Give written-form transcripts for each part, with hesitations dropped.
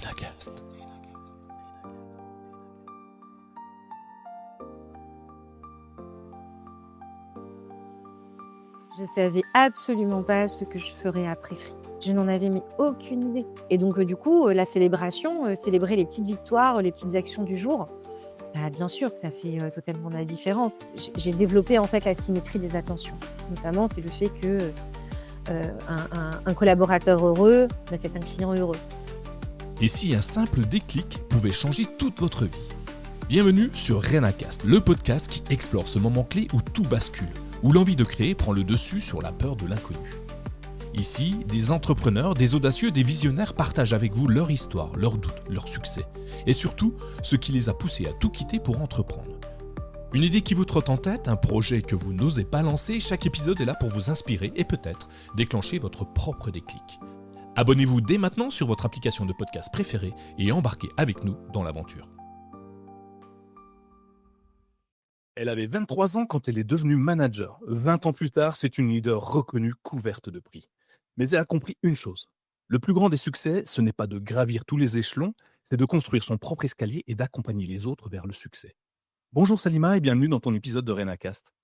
Renacast. Je savais absolument pas ce que je ferais après Free. Je n'en avais mais aucune idée. Et donc du coup, la célébration, célébrer les petites victoires, les petites actions du jour, bien sûr que ça fait totalement la différence. J'ai développé en fait la symétrie des attentions. Notamment, c'est le fait que un collaborateur heureux, c'est un client heureux. Et si un simple déclic pouvait changer toute votre vie? Bienvenue sur Renacast, le podcast qui explore ce moment clé où tout bascule, où l'envie de créer prend le dessus sur la peur de l'inconnu. Ici, des entrepreneurs, des audacieux, des visionnaires partagent avec vous leur histoire, leurs doutes, leurs succès, et surtout, ce qui les a poussés à tout quitter pour entreprendre. Une idée qui vous trotte en tête, un projet que vous n'osez pas lancer, chaque épisode est là pour vous inspirer et peut-être déclencher votre propre déclic. Abonnez-vous dès maintenant sur votre application de podcast préférée et embarquez avec nous dans l'aventure. Elle avait 23 ans quand elle est devenue manager. 20 ans plus tard, c'est une leader reconnue, couverte de prix. Mais elle a compris une chose. Le plus grand des succès, ce n'est pas de gravir tous les échelons, c'est de construire son propre escalier et d'accompagner les autres vers le succès. Bonjour Salima et bienvenue dans ton épisode de Renacast.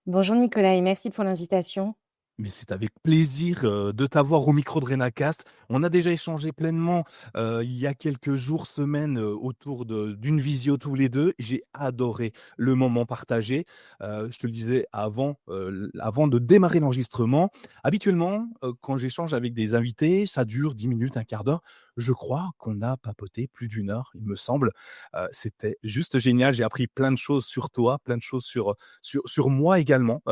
Bonjour Nicolas et merci pour l'invitation. Mais c'est avec plaisir de t'avoir au micro de Renacast. On a déjà échangé pleinement il y a quelques jours, semaines, autour d'une visio tous les deux. J'ai adoré le moment partagé. Je te le disais avant de démarrer l'enregistrement. Habituellement, quand j'échange avec des invités, ça dure 10 minutes, un quart d'heure. Je crois qu'on a papoté plus d'une heure, il me semble. C'était juste génial. J'ai appris plein de choses sur toi, plein de choses sur moi également.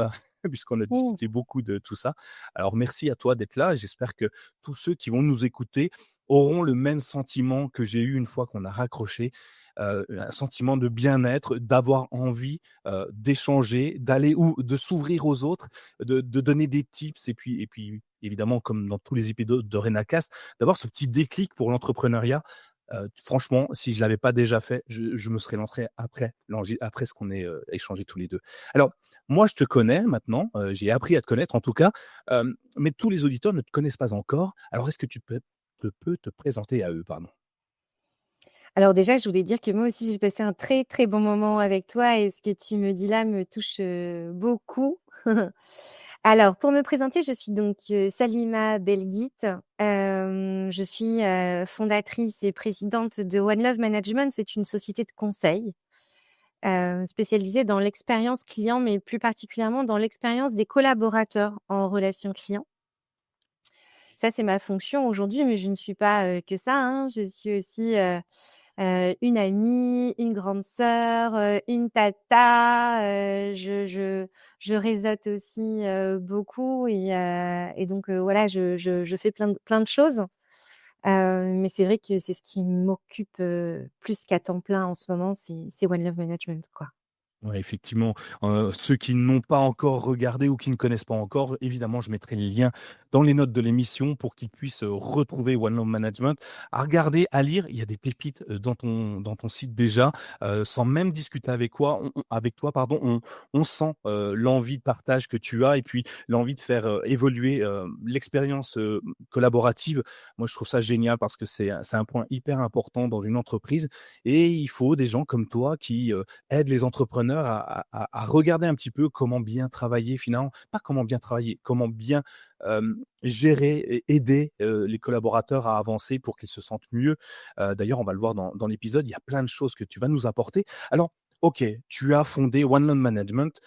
Puisqu'on a discuté beaucoup de tout ça. Alors, merci à toi d'être là. J'espère que tous ceux qui vont nous écouter auront le même sentiment que j'ai eu une fois qu'on a raccroché, un sentiment de bien-être, d'avoir envie d'échanger, d'aller ou de s'ouvrir aux autres, de donner des tips et puis évidemment, comme dans tous les épisodes de Renacast, d'avoir ce petit déclic pour l'entrepreneuriat. Franchement, si je l'avais pas déjà fait, je me serais lancé après ce qu'on ait échangé tous les deux. Alors, moi, je te connais maintenant, j'ai appris à te connaître en tout cas, mais tous les auditeurs ne te connaissent pas encore. Alors, est-ce que tu peux te présenter à eux, pardon? Alors déjà, je voulais dire que moi aussi, j'ai passé un très, très bon moment avec toi et ce que tu me dis là me touche, beaucoup. Alors pour me présenter, je suis donc, Salima Belguit. Je suis, fondatrice et présidente de One Love Management. C'est une société de conseil, spécialisée dans l'expérience client, mais plus particulièrement dans l'expérience des collaborateurs en relation client. Ça, c'est ma fonction aujourd'hui, mais je ne suis pas, que ça, hein. Je suis aussi, une amie, une grande sœur, une tata, je réseaute aussi, beaucoup et donc voilà, je fais plein de choses. Mais c'est vrai que c'est ce qui m'occupe, plus qu'à temps plein en ce moment, c'est One Love Management, quoi. Ouais, effectivement, ceux qui n'ont pas encore regardé ou qui ne connaissent pas encore, évidemment, je mettrai les liens dans les notes de l'émission pour qu'ils puissent, retrouver One Love Management. À regarder, à lire, il y a des pépites, dans ton site déjà, sans même discuter avec toi, pardon, on sent, l'envie de partage que tu as et puis l'envie de faire, évoluer, l'expérience, collaborative. Moi, je trouve ça génial parce que c'est un point hyper important dans une entreprise et il faut des gens comme toi qui, aide les entrepreneurs à regarder un petit peu comment bien travailler finalement, pas comment bien travailler, comment bien gérer et aider les collaborateurs à avancer pour qu'ils se sentent mieux. D'ailleurs, on va le voir dans l'épisode, il y a plein de choses que tu vas nous apporter. Alors, ok, tu as fondé One Love Management,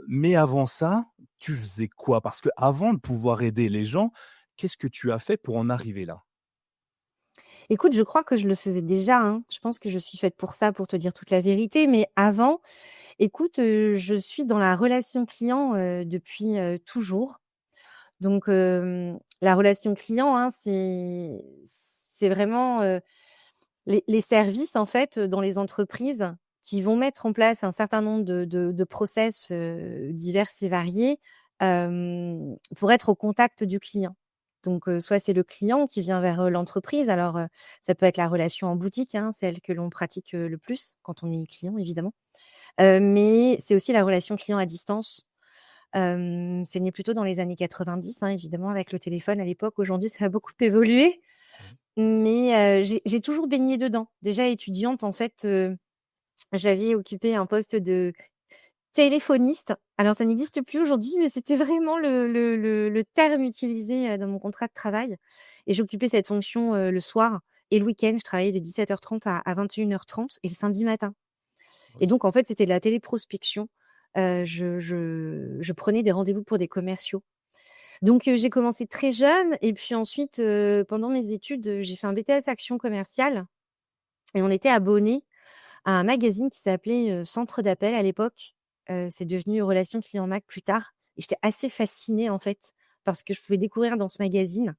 mais avant ça, tu faisais quoi? Parce que avant de pouvoir aider les gens, qu'est-ce que tu as fait pour en arriver là? Écoute, je crois que je le faisais déjà, hein. Je pense que je suis faite pour ça, pour te dire toute la vérité, mais avant, écoute, je suis dans la relation client, depuis, toujours. Donc, la relation client, hein, c'est vraiment, les services, en fait, dans les entreprises qui vont mettre en place un certain nombre de process, divers et variés, pour être au contact du client. Donc, soit c'est le client qui vient vers, l'entreprise. Alors, ça peut être la relation en boutique, hein, celle que l'on pratique, le plus quand on est client, évidemment. Mais c'est aussi la relation client à distance. C'est né plutôt dans les années 90, hein, évidemment avec le téléphone à l'époque. Aujourd'hui, ça a beaucoup évolué. mais j'ai toujours baigné dedans. Déjà étudiante, en fait, j'avais occupé un poste de téléphoniste. Alors ça n'existe plus aujourd'hui, mais c'était vraiment le terme utilisé, dans mon contrat de travail et j'occupais cette fonction, le soir et le week-end. Je travaillais de 17h30 à 21h30 et le samedi matin et Oui. donc en fait, c'était de la téléprospection. Je prenais des rendez-vous pour des commerciaux. Donc j'ai commencé très jeune et puis ensuite, pendant mes études, j'ai fait un BTS Action commerciale et on était abonnés à un magazine qui s'appelait, Centre d'appel à l'époque. C'est devenu Relations Clients Mac plus tard et j'étais assez fascinée, en fait, parce que je pouvais découvrir dans ce magazine.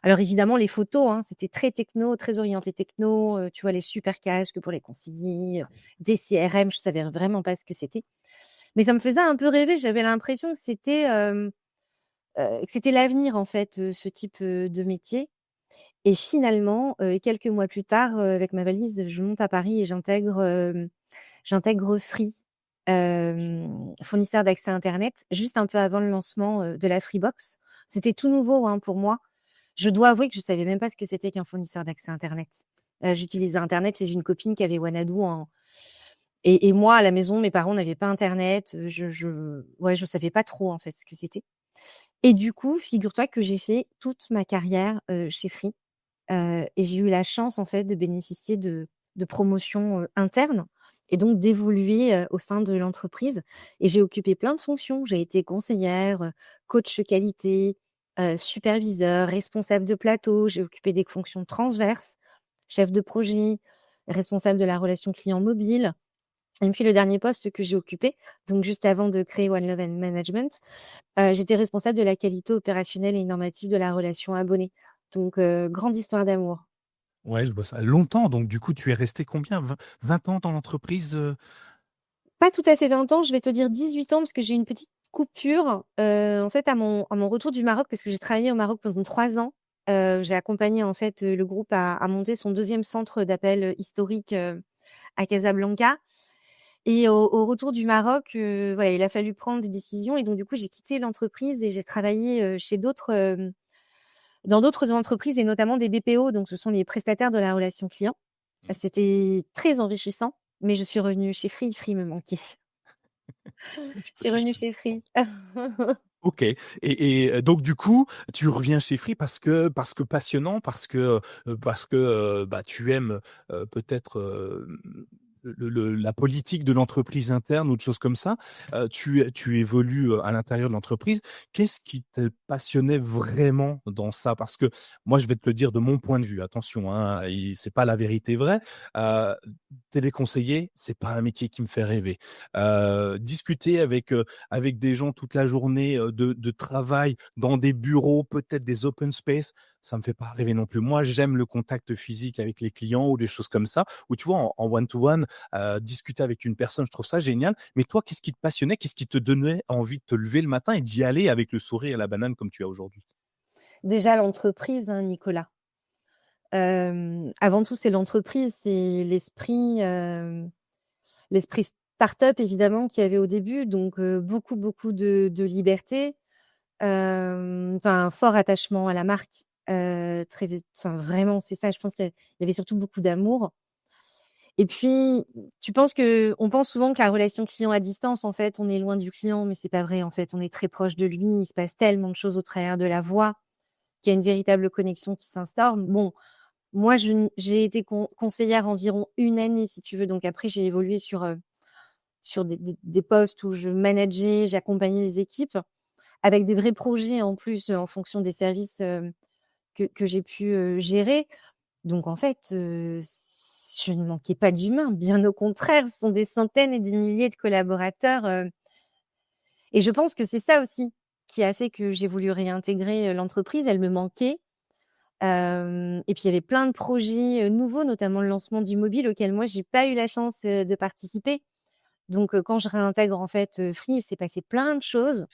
Alors évidemment les photos, hein, c'était très techno, très orienté techno, tu vois les super casques pour les conseillers, des CRM, je savais vraiment pas ce que c'était. Mais ça me faisait un peu rêver, j'avais l'impression que c'était l'avenir en fait, ce type, de métier et finalement, quelques mois plus tard, avec ma valise, je monte à Paris et j'intègre Free, fournisseur d'accès internet, juste un peu avant le lancement, de la Freebox. C'était tout nouveau, hein, pour moi. Je dois avouer que je savais même pas ce que c'était qu'un fournisseur d'accès internet. J'utilisais internet chez une copine qui avait Wanadoo en et moi à la maison, mes parents n'avaient pas internet, je savais pas trop en fait ce que c'était et du coup, figure-toi que j'ai fait toute ma carrière, chez Free. Et j'ai eu la chance, en fait, de bénéficier de promotions, internes et donc d'évoluer, au sein de l'entreprise et j'ai occupé plein de fonctions. J'ai été conseillère, coach qualité, superviseur, responsable de plateau. J'ai occupé des fonctions transverses, chef de projet, responsable de la relation client mobile et puis le dernier poste que j'ai occupé, donc juste avant de créer One Love and Management, j'étais responsable de la qualité opérationnelle et normative de la relation abonné. Donc grande histoire d'amour. Ouais, je vois ça. Longtemps, donc du coup, tu es resté combien? 20 ans dans l'entreprise, Pas tout à fait 20 ans, je vais te dire 18 ans parce que j'ai eu une petite coupure, en fait à mon retour du Maroc parce que j'ai travaillé au Maroc pendant 3 ans. J'ai accompagné en fait, le groupe à monter son 2e centre d'appel, historique, à Casablanca et au retour du Maroc, voilà, il a fallu prendre des décisions et donc du coup, j'ai quitté l'entreprise et j'ai travaillé, chez dans d'autres entreprises et notamment des BPO, donc ce sont les prestataires de la relation client. Mmh. C'était très enrichissant, mais je suis revenue chez Free, Free me manquait. je Je peux suis je revenue peux chez Free. OK donc du coup, tu reviens chez Free parce que passionnant, parce que, bah, tu aimes, peut-être, la politique de l'entreprise interne ou de choses comme ça. Tu évolues, à l'intérieur de l'entreprise. Qu'est-ce qui te passionnait vraiment dans ça? Parce que moi, je vais te le dire de mon point de vue, attention, hein, et c'est pas la vérité vraie. Heu, Téléconseiller, c'est pas un métier qui me fait rêver. Discuter avec des gens toute la journée, de travail dans des bureaux, peut-être des open space, ça me fait pas rêver non plus. Moi, j'aime le contact physique avec les clients ou des choses comme ça, où tu vois, en one to one, discuter avec une personne, je trouve ça génial. Mais toi, qu'est-ce qui te passionnait? Qu'est-ce qui te donnait envie de te lever le matin et d'y aller avec le sourire et la banane comme tu as aujourd'hui? Déjà l'entreprise, hein, Nicolas. Avant tout, c'est l'entreprise, c'est l'esprit start-up évidemment qu'il y avait au début, donc beaucoup de liberté, enfin un fort attachement à la marque, très enfin vraiment c'est ça, je pense qu'il y avait surtout beaucoup d'amour et puis on pense souvent que la relation client à distance, en fait, on est loin du client, mais c'est pas vrai, en fait, on est très proche de lui. Il se passe tellement de choses au travers de la voix qu'il y a une véritable connexion qui s'instaure. Bon, moi j'ai été conseillère environ 1 année si tu veux, donc après j'ai évolué sur des postes où je manageais, j'accompagnais les équipes avec des vrais projets en plus, en fonction des services, que j'ai pu, gérer. Donc en fait, je ne manquais pas d'humain, bien au contraire, ce sont des centaines et des milliers de collaborateurs, et je pense que c'est ça aussi qui a fait que j'ai voulu réintégrer, l'entreprise. Elle me manquait, et puis il y avait plein de projets, nouveaux, notamment le lancement du mobile auquel moi j'ai pas eu la chance, de participer. Donc quand je réintègre en fait, Free, il s'est passé plein de choses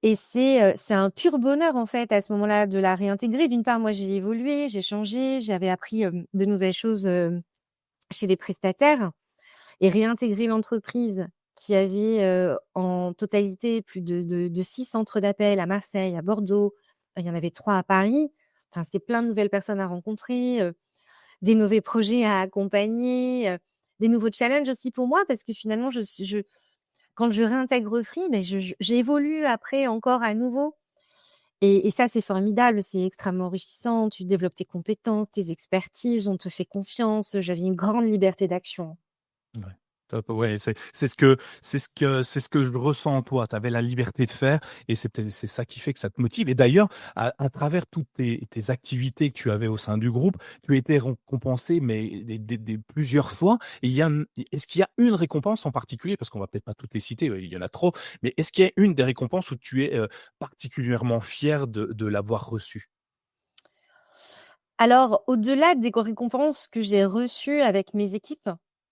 et c'est un pur bonheur en fait à ce moment-là de la réintégrer. D'une part, moi j'ai évolué, j'ai changé, j'avais appris, de nouvelles choses, chez des prestataires et réintégrer l'entreprise qui avait, en totalité plus de 6 centres d'appel à Marseille, à Bordeaux, il y en avait 3 à Paris. enfin, c'était plein de nouvelles personnes à rencontrer, des nouveaux projets à accompagner, des nouveaux challenges aussi pour moi parce que finalement quand je réintègre Free, beh, j'évolue après encore à nouveau et ça, c'est formidable, c'est extrêmement enrichissant. Tu développes tes compétences, tes expertises, on te fait confiance. J'avais une grande liberté d'action. Ouais, top, ouais, c'est ce que je ressens en toi. Tu avais la liberté de faire et c'est peut-être c'est ça qui fait que ça te motive et d'ailleurs, à travers toutes tes activités que tu avais au sein du groupe, tu as été récompensé, mais des plusieurs fois et il y a une est-ce qu'il y a une récompense en particulier? Parce qu'on va peut-être pas toutes les citer, il y en a trop, mais est-ce qu'il y a une des récompenses où tu es, particulièrement fier de l'avoir reçue? Alors, au-delà des récompenses que j'ai reçues avec mes équipes,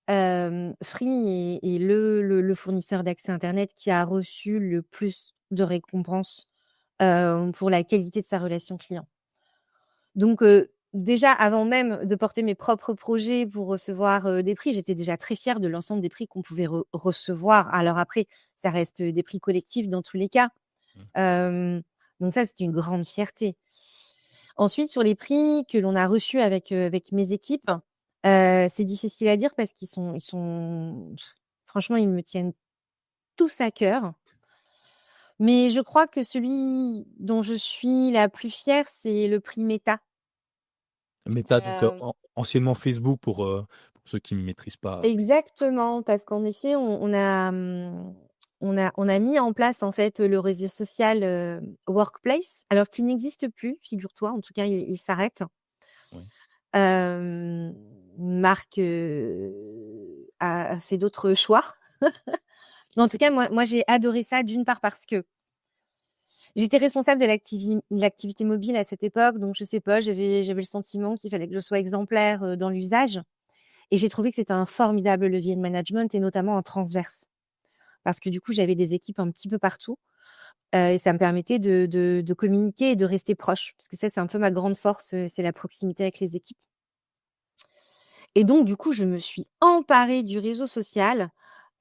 Free est le fournisseur d'accès internet qui a reçu le plus de récompenses, pour la qualité de sa relation client. Donc, déjà avant même de porter mes propres projets pour recevoir, des prix, j'étais déjà très fière de l'ensemble des prix qu'on pouvait recevoir. Alors après, ça reste, des prix collectifs dans tous les cas. Mmh. Hem, donc ça, c'était une grande fierté. Ensuite, sur les prix que l'on a reçus avec mes équipes, c'est difficile à dire parce qu'ils sont franchement, ils me tiennent tous à cœur. Mais je crois que celui dont je suis la plus fière, c'est le prix Meta. Meta donc, Hem, anciennement Facebook pour ceux qui ne maîtrisent pas. Exactement, parce qu'en effet, on a mis en place, en fait, le réseau social, Workplace, alors qu'il n'existe plus, figure-toi, en tout cas, il s'arrête. Oui. Hem, Marc, a fait d'autres choix. Mais en tout cas, moi, j'ai adoré ça, d'une part parce que j'étais responsable de l'activité mobile à cette époque, donc je sais pas, j'avais le sentiment qu'il fallait que je sois exemplaire, dans l'usage et j'ai trouvé que c'était un formidable levier de management et notamment en transverse. Parce que du coup, j'avais des équipes un petit peu partout, et ça me permettait de communiquer et de rester proche. Parce que ça, c'est un peu ma grande force, c'est la proximité avec les équipes. Et donc du coup, je me suis emparée du réseau social.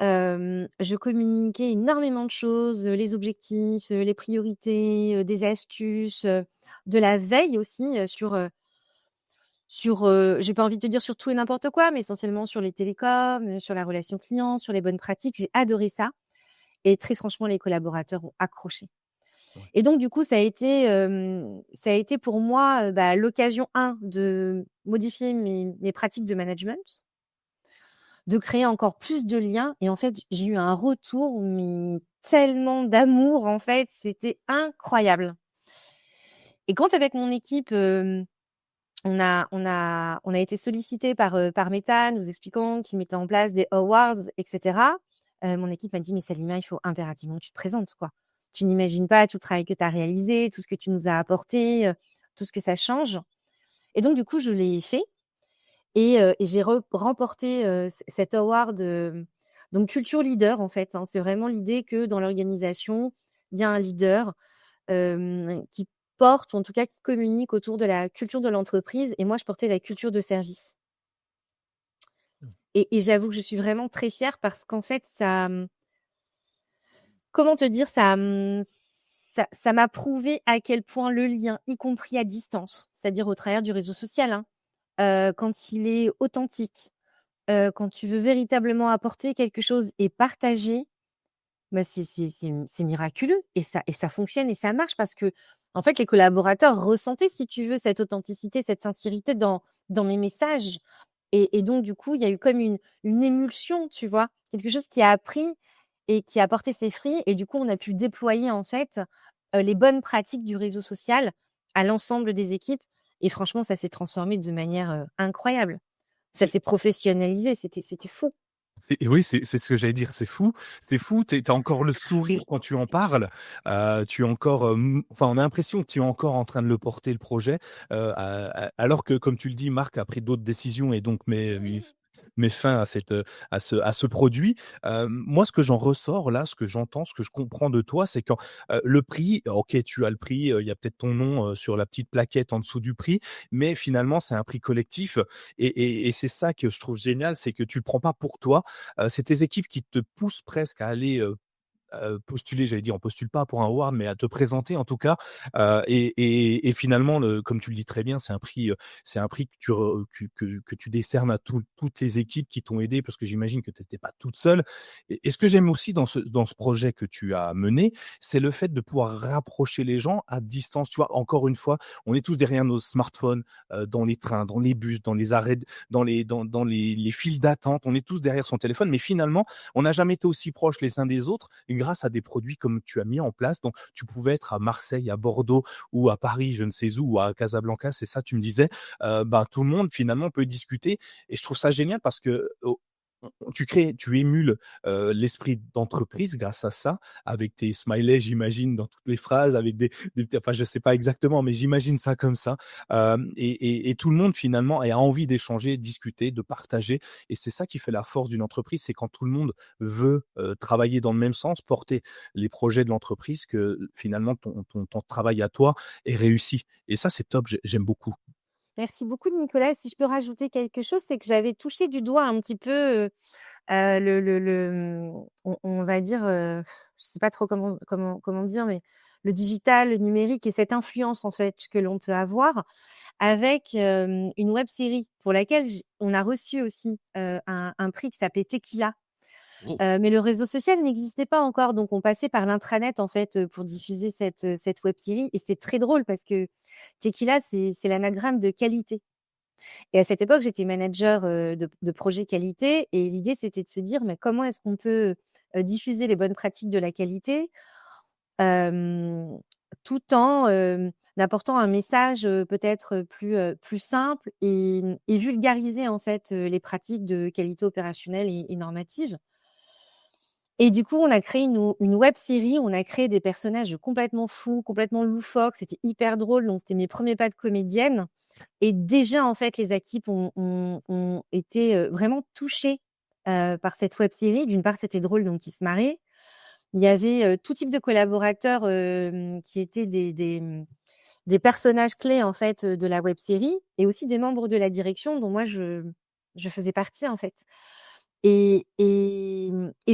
Je communiquais énormément de choses, les objectifs, les priorités, des astuces, de la veille aussi, j'ai pas envie de te dire sur tout et n'importe quoi, mais essentiellement sur les télécoms, sur la relation client, sur les bonnes pratiques. J'ai adoré ça et très franchement, les collaborateurs ont accroché. Ouais. Et donc du coup, ça a été pour moi, l'occasion de modifier mes pratiques de management, de créer encore plus de liens et en fait, j'ai eu un retour, mais tellement d'amour en fait, c'était incroyable. Et quand avec mon équipe, on a été sollicité par Meta, nous expliquant qu'ils mettaient en place des awards et cetera. Mon équipe m'a dit: «Mais Salima, il faut impérativement que tu te présentes, quoi. Tu n'imagines pas tout le travail que tu as réalisé, tout ce que tu nous as apporté, tout ce que ça change» et donc du coup, je l'ai fait et j'ai remporté, cet award, donc culture leader, en fait, hein. C'est vraiment l'idée que dans l'organisation, il y a un leader, qui porte ou en tout cas qui communique autour de la culture de l'entreprise et moi je portais la culture de service Mmh. et j'avoue que je suis vraiment très fière parce qu'en fait ça, comment te dire? Ça m'a prouvé à quel point le lien, y compris à distance, c'est-à-dire au travers du réseau social, hein, quand il est authentique, quand tu veux véritablement apporter quelque chose et partager, bah, c'est miraculeux et ça fonctionne et ça marche parce qu'en fait, les collaborateurs ressentaient, si tu veux, cette authenticité, cette sincérité dans mes messages et donc du coup, il y a eu comme une émulsion, tu vois? Quelque chose qui a pris et qui a porté ses fruits et du coup, on a pu déployer, en fait, les bonnes pratiques du réseau social à l'ensemble des équipes et franchement, ça s'est transformé de manière, incroyable. Ça C'est s'est professionnalisé, c'était fou. oui, c'est ce que j'allais dire, c'est fou, tu as encore le sourire quand tu en parles, tu es encore, enfin, on a l'impression que tu es encore en train de le porter le projet, alors que comme tu le dis, Marc a pris d'autres décisions et donc met fin à ce produit. Moi, ce que j'en ressors là, ce que j'entends, ce que je comprends de toi, c'est quand, le prix, OK, tu as le prix, il y a peut-être ton nom, sur la petite plaquette en dessous du prix, mais finalement, c'est un prix collectif et c'est ça que je trouve génial, c'est que tu le prends pas pour toi, c'est tes équipes qui te poussent presque à aller, postuler, j'allais dire, on postule pas pour un award, mais à te présenter en tout cas, et finalement, comme tu le dis très bien, c'est un prix que tu décernes à toutes les équipes qui t'ont aidé, parce que j'imagine que tu étais pas toute seule. Et ce que j'aime aussi dans ce projet que tu as mené, c'est le fait de pouvoir rapprocher les gens à distance. Tu vois, encore une fois, on est tous derrière nos smartphones, dans les trains, dans les bus, dans les arrêts, dans les files d'attente. On est tous derrière son téléphone, mais finalement, on n'a jamais été aussi proches les uns des autres grâce à des produits comme tu as mis en place. Donc, tu pouvais être à Marseille, à Bordeaux ou à Paris, je ne sais où, ou à Casablanca, c'est ça, tu me disais. Tout le monde finalement peut discuter, et je trouve ça génial parce que tu émules l'esprit d'entreprise grâce à ça, avec tes smileys, j'imagine, dans toutes les phrases, avec enfin, je sais pas exactement, mais j'imagine ça comme ça. Et tout le monde finalement a envie d'échanger, de discuter, de partager. Et c'est ça qui fait la force d'une entreprise, c'est quand tout le monde veut travailler dans le même sens, porter les projets de l'entreprise, que finalement ton travail à toi est réussi. Et ça, c'est top, j'aime beaucoup. Merci beaucoup Nicolas. Si je peux rajouter quelque chose, c'est que j'avais touché du doigt un petit peu, on va dire, je sais pas trop comment dire, mais le digital, le numérique et cette influence en fait que l'on peut avoir avec, une web série pour laquelle on a reçu aussi, un prix qui s'appelait Tequila. Oh. Mais le réseau social n'existait pas encore, donc on passait par l'intranet en fait, pour diffuser cette web série, et c'est très drôle parce que Tequila, c'est l'anagramme de qualité, et à cette époque, j'étais manager, de projet qualité, et l'idée, c'était de se dire: «Mais comment est-ce qu'on peut, diffuser les bonnes pratiques de la qualité, hem, tout en, apportant un message, peut-être, plus simple, et vulgariser en fait, les pratiques de qualité opérationnelle et normative?» Et du coup, on a créé une web série, on a créé des personnages complètement fous, complètement loufoques, c'était hyper drôle, donc c'était mes premiers pas de comédienne, et déjà, en fait, les équipes ont été, vraiment touchées, par cette web série. D'une part, c'était drôle, donc ils se marraient. Il y avait, tout type de collaborateurs, qui étaient des personnages clés, en fait, de la web série, et aussi des membres de la direction dont moi je faisais partie, en fait. Et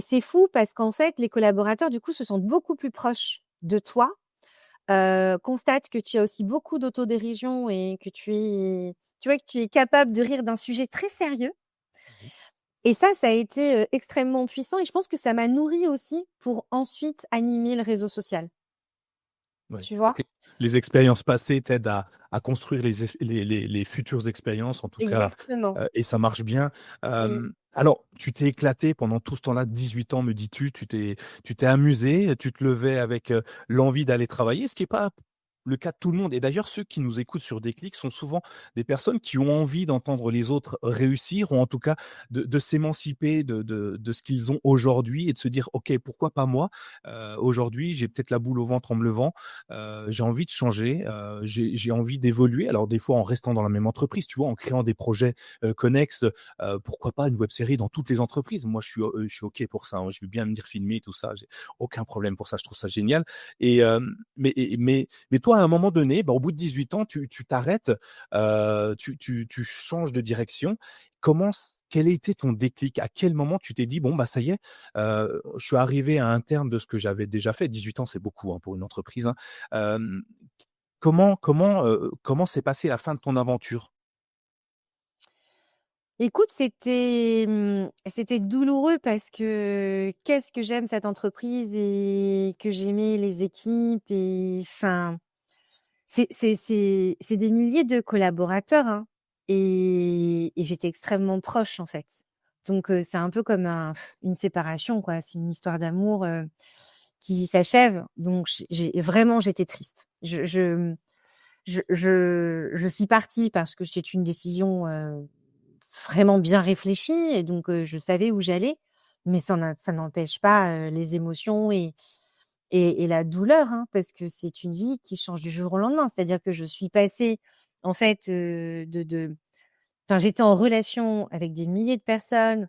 c'est fou parce qu'en fait, les collaborateurs, du coup, se sentent beaucoup plus proches de toi, constatent que tu as aussi beaucoup d'autodérision et que tu vois, que tu es capable de rire d'un sujet très sérieux, Mhm. et ça a été, extrêmement puissant, et je pense que ça m'a nourrie aussi pour ensuite animer le réseau social, Ouais. tu Donc vois? les expériences passées t'aident à construire les futures expériences, en tout cas, Exactement. et ça marche bien. Mmh. Alors, tu t'es éclaté pendant tout ce temps-là, 18 ans, me dis-tu, tu t'es amusé, tu te levais avec l'envie d'aller travailler, ce qui est pas le cas de tout le monde. Et d'ailleurs, ceux qui nous écoutent sur Déclic sont souvent des personnes qui ont envie d'entendre les autres réussir, ou en tout cas de s'émanciper de ce qu'ils ont aujourd'hui, et de se dire, OK, pourquoi pas moi? Aujourd'hui, j'ai peut-être la boule au ventre en me levant. J'ai envie de changer, j'ai envie d'évoluer. Alors des fois en restant dans la même entreprise, tu vois, en créant des projets connexes, pourquoi pas une web série dans toutes les entreprises. Moi, je suis OK pour ça, hein. Je veux bien venir filmer tout ça, j'ai aucun problème pour ça, je trouve ça génial. Mais toi, à un moment donné, au bout de 18 ans, tu t'arrêtes, tu changes de direction. Quel a été ton déclic? À quel moment tu t'es dit: «Bon, ça y est, je suis arrivé à un terme de ce que j'avais déjà fait». 18 ans, c'est beaucoup, hein, pour une entreprise, hein. Hem, comment s'est passée la fin de ton aventure? Écoute, c'était douloureux parce que qu'est-ce que j'aime cette entreprise et que j'aimais les équipes, et enfin, c'est des milliers de collaborateurs, hein, et j'étais extrêmement proche, en fait. Donc c'est un peu comme une séparation, quoi. C'est une histoire d'amour, qui s'achève. Donc j'étais triste. Je suis partie parce que c'est une décision, vraiment bien réfléchie, et donc je savais où j'allais, mais ça n'empêche pas, les émotions et la douleur, hein, parce que c'est une vie qui change du jour au lendemain. C'est-à-dire que je suis passée, en fait, enfin, j'étais en relation avec des milliers de personnes,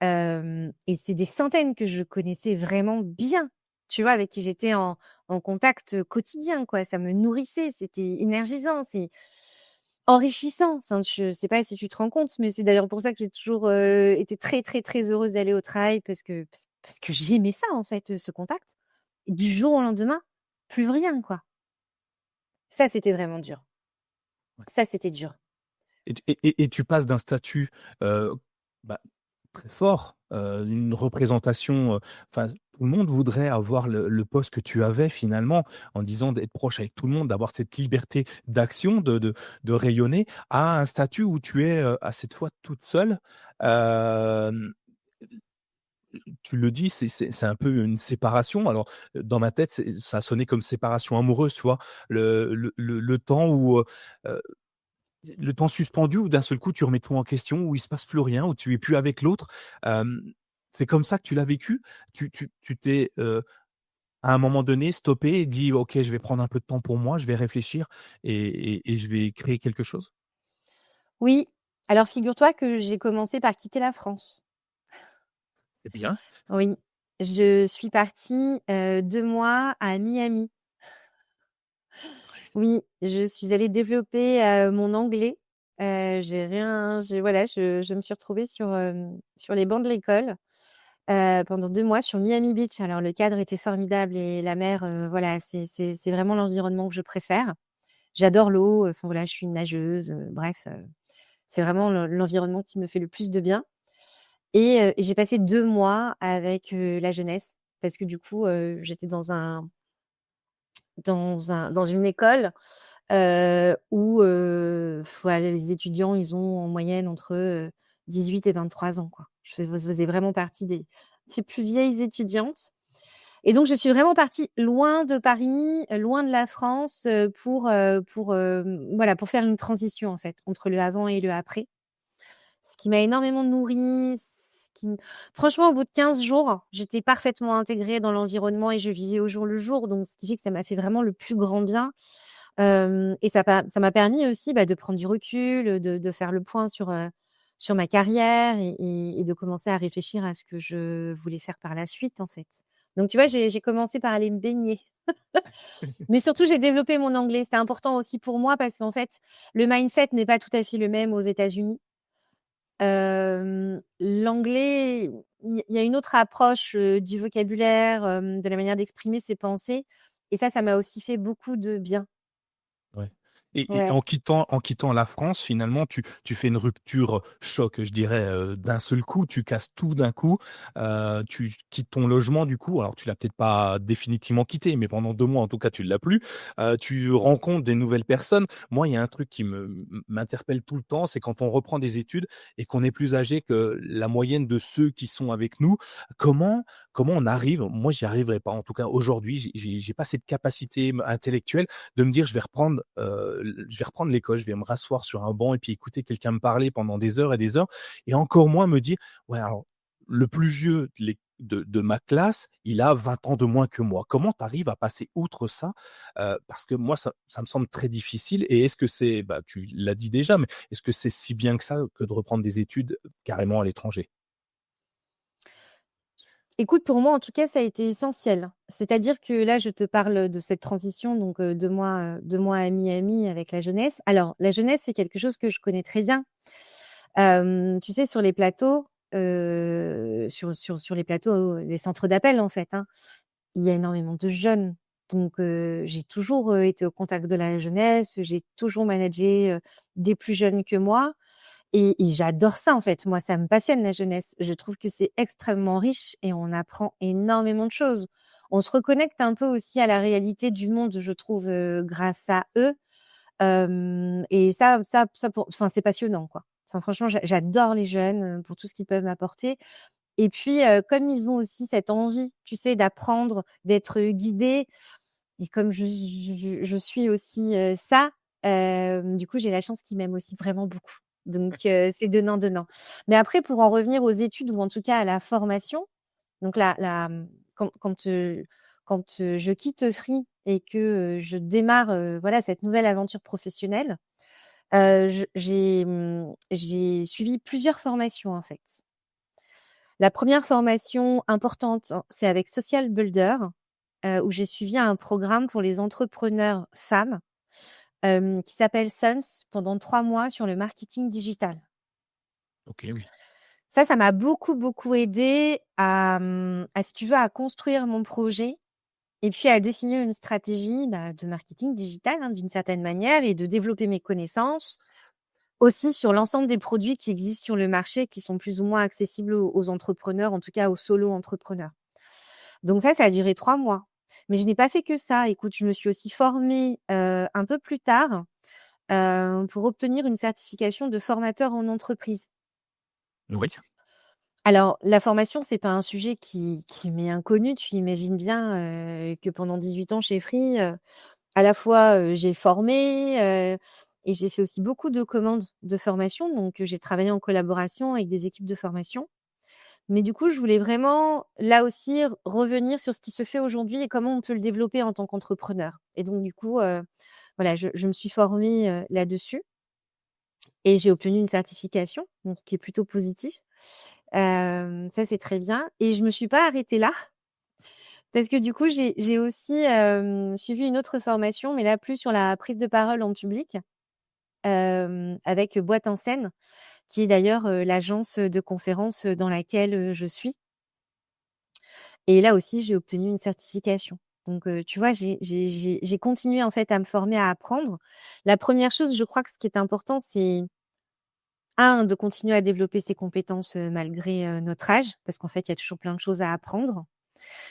et c'est des centaines que je connaissais vraiment bien, tu vois? Avec qui j'étais en contact, quotidien, quoi. Ça me nourrissait, c'était énergisant, enrichissant. Enfin, je sais pas si tu te rends compte, mais c'est d'ailleurs pour ça que j'ai toujours, été très, très, très heureuse d'aller au travail parce que j'aimais ça, en fait, ce contact. Et du jour au lendemain, plus rien, quoi. Ça, c'était vraiment dur. Ça, c'était dur. Et tu passes d'un statut, bah, très fort, une représentation, enfin, tout le monde voudrait avoir le poste que tu avais finalement, en disant d'être proche avec tout le monde, d'avoir cette liberté d'action, de rayonner, à un statut où tu es, à cette fois toute seule. Hem, Tu le dis, c'est un peu une séparation. Alors, dans ma tête, ça a sonné comme séparation amoureuse, tu vois? Le temps où, le temps suspendu où d'un seul coup tu remets tout en question, où il se passe plus rien, où tu es plus avec l'autre. Hem, c'est comme ça que tu l'as vécu? Tu t'es, à un moment donné stoppé et dit: «OK, je vais prendre un peu de temps pour moi, je vais réfléchir et je vais créer quelque chose»? Oui, alors figure-toi que j'ai commencé par quitter la France. C'est bien. Oui, je suis partie, 2 mois à Miami. Oui, je suis allée développer, mon anglais. Je me suis retrouvée sur les bancs de l'école, pendant 2 mois sur Miami Beach. Alors le cadre était formidable et la mer, voilà, c'est vraiment l'environnement que je préfère. J'adore l'eau, enfin voilà, je suis une nageuse, bref, c'est vraiment l'environnement qui me fait le plus de bien et j'ai passé 2 mois avec, la jeunesse parce que du coup, j'étais dans une école, où, voilà, les étudiants, ils ont en moyenne entre, 18 et 23 ans, quoi. Je faisais vraiment partie des plus vieilles étudiantes et donc je suis vraiment partie loin de Paris, loin de la France, voilà, pour faire une transition, en fait, entre le avant et le après. Ce qui m'a énormément nourrie, ce qui m franchement, au bout de 15 jours, j'étais parfaitement intégrée dans l'environnement et je vivais au jour le jour, donc ce qui fait que ça m'a fait vraiment le plus grand bien. Et ça m'a permis aussi, bah, de prendre du recul, de faire le point sur ma carrière et de commencer à réfléchir à ce que je voulais faire par la suite, en fait. Donc tu vois, j'ai commencé par aller me baigner. Mais surtout, j'ai développé mon anglais. C'était important aussi pour moi parce qu'en fait, le mindset n'est pas tout à fait le même aux États-Unis. L'anglais, il y a une autre approche, du vocabulaire, de la manière d'exprimer ses pensées et ça m'a aussi fait beaucoup de bien. Ouais. Et Ouais. en quittant la France, finalement, tu fais une rupture choc, je dirais, d'un seul coup. Tu casses tout d'un coup. Tu quittes ton logement, du coup. Alors, tu l'as peut-être pas définitivement quitté, mais pendant 2 mois, en tout cas, tu l'as plus. Tu rencontres des nouvelles personnes. Moi, il y a un truc qui m'interpelle tout le temps, c'est quand on reprend des études et qu'on est plus âgé que la moyenne de ceux qui sont avec nous. Comment on arrive, moi, j'y arriverai pas. En tout cas, aujourd'hui, j'ai pas cette capacité intellectuelle de me dire: «Je vais reprendre l'école, je vais me rasseoir sur un banc et puis écouter quelqu'un me parler pendant des heures et des heures» et encore moins me dire: «Ouais, alors le plus vieux de ma classe, il a 20 ans de moins que moi». Comment tu arrives à passer outre ça? Parce que moi, ça me semble très difficile et est-ce que c'est, bah, tu l'as dit déjà, mais est-ce que c'est si bien que ça, que de reprendre des études, carrément à l'étranger? Écoute, pour moi, en tout cas, ça a été essentiel. C'est-à-dire que là, je te parle de cette transition, donc 2 mois à Miami avec la jeunesse. Alors, la jeunesse, c'est quelque chose que je connais très bien. Tu sais, sur les plateaux, sur les plateaux, les centres d'appel, en fait, hein, il y a énormément de jeunes. Donc, j'ai toujours, été au contact de la jeunesse, j'ai toujours managé, des plus jeunes que moi et j'adore ça, en fait. Moi, ça me passionne la jeunesse. Je trouve que c'est extrêmement riche et on apprend énormément de choses. On se reconnecte un peu aussi à la réalité du monde, je trouve, grâce à eux. Et ça pour enfin, c'est passionnant, quoi. Enfin, franchement, j'adore les jeunes, pour tout ce qu'ils peuvent m'apporter et puis, comme ils ont aussi cette envie, tu sais, d'apprendre, d'être, guidés et comme je suis aussi, ça, du coup, j'ai la chance qu'ils m'aiment aussi vraiment beaucoup. Donc c'est donnant-donnant. Mais après pour en revenir aux études ou en tout cas à la formation, donc quand je quitte Free et que, je démarre, voilà cette nouvelle aventure professionnelle, j'ai suivi plusieurs formations en fait. La première formation importante, c'est avec Social Builder, où j'ai suivi un programme pour les entrepreneurs femmes. qui s'appelle Suns pendant 3 mois sur le marketing digital. OK, oui. Ça m'a beaucoup, beaucoup aidée à si tu veux, à construire mon projet et puis à définir une stratégie, de marketing digital, hein, d'une certaine manière et de développer mes connaissances aussi sur l'ensemble des produits qui existent sur le marché, qui sont plus ou moins accessibles aux entrepreneurs, en tout cas aux solo entrepreneurs. Donc ça a duré 3 mois. Mais je n'ai pas fait que ça. Écoute, je me suis aussi formée, un peu plus tard, pour obtenir une certification de formateur en entreprise. Oui. Alors la formation, c'est pas un sujet qui m'est inconnu. Tu imagines bien, que pendant 18 ans chez Free, à la fois, j'ai formé, et j'ai fait aussi beaucoup de commandes de formation. Donc, j'ai travaillé en collaboration avec des équipes de formation. Mais du coup, je voulais vraiment, là aussi, revenir sur ce qui se fait aujourd'hui et comment on peut le développer en tant qu'entrepreneur. Et donc du coup, voilà, je me suis formée, là-dessus et j'ai obtenu une certification, donc qui est plutôt positif. Ça, c'est très bien et je me suis pas arrêtée là parce que du coup, j'ai aussi, suivi une autre formation, mais là, plus sur la prise de parole en public, avec Boîte en scène, qui est d'ailleurs, l'agence de conférences, dans laquelle, je suis. Et là aussi, j'ai obtenu une certification. Donc, tu vois, j'ai continué en fait à me former, à apprendre. La première chose, je crois que ce qui est important, c'est de continuer à développer ses compétences, malgré, notre âge, parce qu'en fait, il y a toujours plein de choses à apprendre.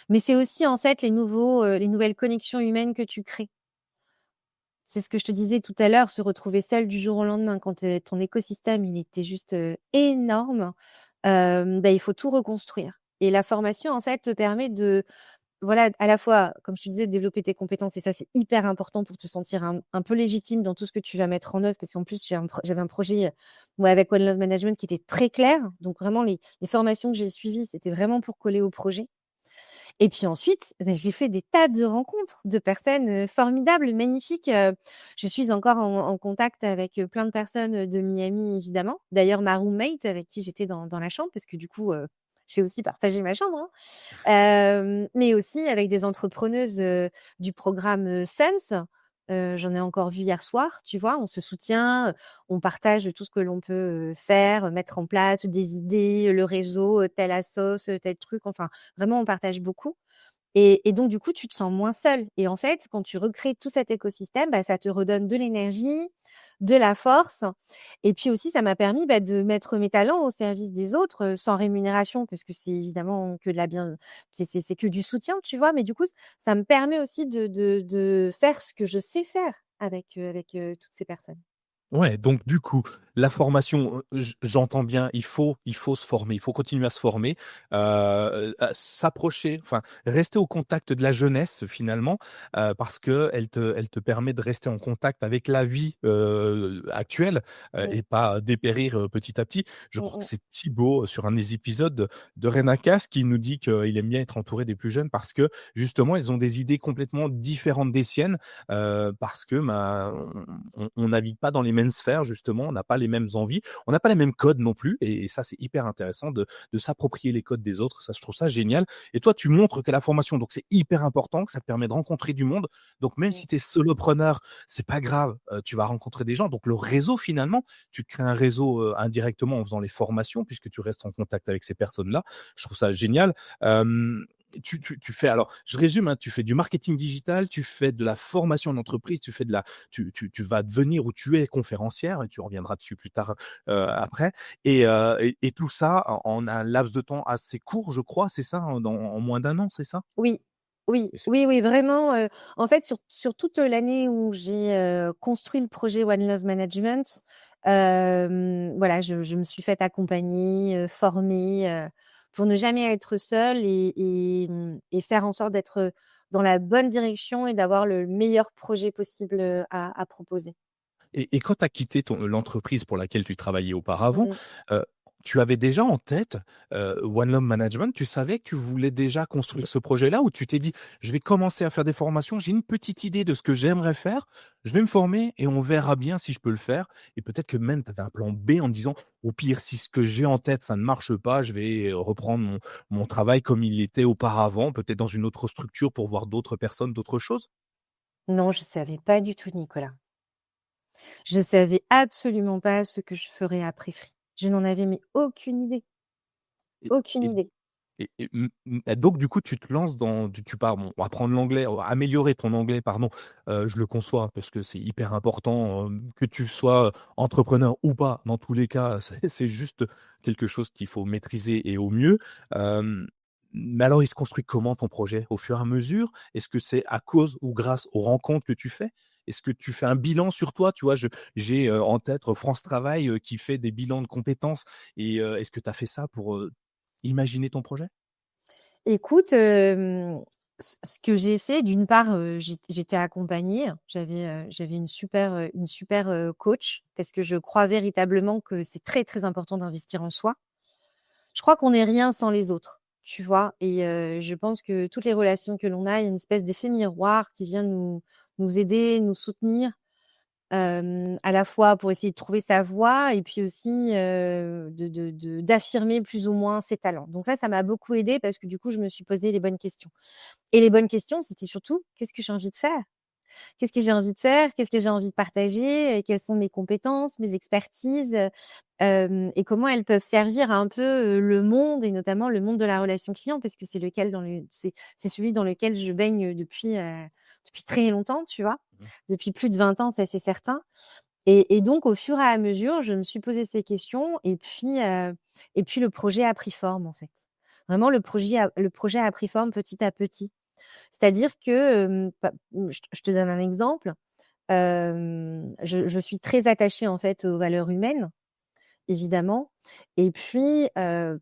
Mais c'est aussi en fait les nouvelles connexions humaines que tu crées. C'est ce que je te disais tout à l'heure, se retrouver seul du jour au lendemain quand, ton écosystème, il était juste, énorme, il faut tout reconstruire et la formation, en fait, te permet de voilà, à la fois, comme je te disais, de développer tes compétences et ça, c'est hyper important pour te sentir un peu légitime dans tout ce que tu vas mettre en œuvre parce qu'en plus, j'avais un projet, moi, avec One Love Management qui était très clair. Donc vraiment, les formations que j'ai suivies, c'était vraiment pour coller au projet. Et puis ensuite, j'ai fait des tas de rencontres de personnes, formidables, magnifiques. Je suis encore en contact avec, plein de personnes, de Miami, évidemment. D'ailleurs, ma roommate avec qui j'étais dans la chambre parce que du coup, j'ai aussi partagé ma chambre, hein. Mais aussi avec des entrepreneuses, du programme, Sense. J'en ai encore vu hier soir, tu vois? On se soutient, on partage tout ce que l'on peut, faire, mettre en place, des idées, le réseau, telle assos, tel truc, enfin, vraiment on partage beaucoup. Et donc du coup, tu te sens moins seul et en fait, quand tu recrées tout cet écosystème, ça te redonne de l'énergie, de la force et puis aussi ça m'a permis, de mettre mes talents au service des autres, sans rémunération parce que c'est évidemment que de la bien c'est que du soutien, tu vois? Mais du coup, ça me permet aussi de faire ce que je sais faire avec, toutes ces personnes. Ouais, donc du coup, la formation, j'entends bien, il faut se former, il faut continuer à se former, à s'approcher, enfin, rester au contact de la jeunesse finalement, parce qu'elle te permet de rester en contact avec la vie, actuelle, Mmh. et pas dépérir, petit à petit. Je Mmh crois que mh. c'est Thibaut, sur un des épisodes de Renakas qui nous dit qu'il aime bien être entouré des plus jeunes parce que justement, ils ont des idées complètement différentes des siennes, parce que, on navigue pas dans les mêmes sphères justement, on n'a pas les mêmes envies, on n'a pas les mêmes codes non plus et ça c'est hyper intéressant de s'approprier les codes des autres, ça je trouve ça génial et toi tu montres que la formation donc c'est hyper important, que ça te permet de rencontrer du monde, donc même Mmh. si tu es solopreneur, c'est pas grave, tu vas rencontrer des gens, donc le réseau finalement, tu te crées un réseau, indirectement en faisant les formations puisque tu restes en contact avec ces personnes-là. Je trouve ça génial. Hem tu fais alors, je résume, hein, tu fais du marketing digital, tu fais de la formation en entreprise, tu fais de la tu vas devenir ou tu es conférencière et tu reviendras dessus plus tard, après et tout ça en un laps de temps assez court, je crois, c'est ça? En moins d'un an, c'est ça? Oui, oui, Et c'est oui, oui, vraiment, en fait, sur toute l'année où j'ai, construit le projet One Love Management, voilà, je me suis faite accompagner, former, pour ne jamais être seule et faire en sorte d'être, dans la bonne direction et d'avoir le meilleur projet possible, à proposer. et quand tu as quitté l'entreprise pour laquelle tu travaillais auparavant, Mmh. heu, tu avais déjà en tête, One Love Management? Tu savais que tu voulais déjà construire ce projet-là ou tu t'es dit: «Je vais commencer à faire des formations, j'ai une petite idée de ce que j'aimerais faire, je vais me former et on verra bien si je peux le faire» et peut-être que même tu avais un plan B en disant: «Au pire, si ce que j'ai en tête, ça ne marche pas, je vais reprendre mon travail comme il était auparavant, peut-être dans une autre structure pour voir d'autres personnes, d'autres choses»? Non, je savais pas du tout, Nicolas. Je savais absolument pas ce que je ferais après Free. Je n'en avais mais aucune idée, Et aucune et idée. donc du coup, tu te lances dans tu pars bon, apprendre l'anglais, améliorer ton anglais, pardon, je le conçois parce que c'est hyper important, que tu sois entrepreneur ou pas, dans tous les cas, c'est juste quelque chose qu'il faut maîtriser et au mieux. Hem, mais alors il se construit comment ton projet? Au fur et à mesure? Est-ce que c'est à cause ou grâce aux rencontres que tu fais? Est-ce que tu fais un bilan sur toi? Tu vois, j'ai, en tête France Travail, qui fait des bilans de compétences et est-ce que tu as fait ça pour, imaginer ton projet? Écoute, ce que j'ai fait, d'une part, j'étais accompagnée. J'avais une super, coach parce que je crois véritablement que c'est très, très important d'investir en soi. Je crois qu'on n'est rien sans les autres, tu vois? Et je pense que toutes les relations que l'on a, il y a une espèce d'effet miroir qui vient nous aider, nous soutenir. À la fois pour essayer de trouver sa voie et puis aussi, d'affirmer plus ou moins ses talents. Donc ça m'a beaucoup aidée parce que du coup, je me suis posé les bonnes questions et les bonnes questions, c'était surtout: «Qu'est-ce que j'ai envie de faire? Qu'est-ce que j'ai envie de faire? Qu'est-ce que j'ai envie de partager? Quelles sont mes compétences, mes expertises?» Et comment elles peuvent servir un peu, le monde et notamment le monde de la relation client parce que c'est celui dans lequel je baigne depuis très longtemps, tu vois? Mmh. Depuis plus de 20 ans, ça c'est certain et donc au fur et à mesure, je me suis posé ces questions et puis le projet a pris forme, en fait. Vraiment le projet a pris forme petit à petit. C'est-à-dire que, je te donne un exemple, je suis très attachée, en fait, aux valeurs humaines, évidemment et puis,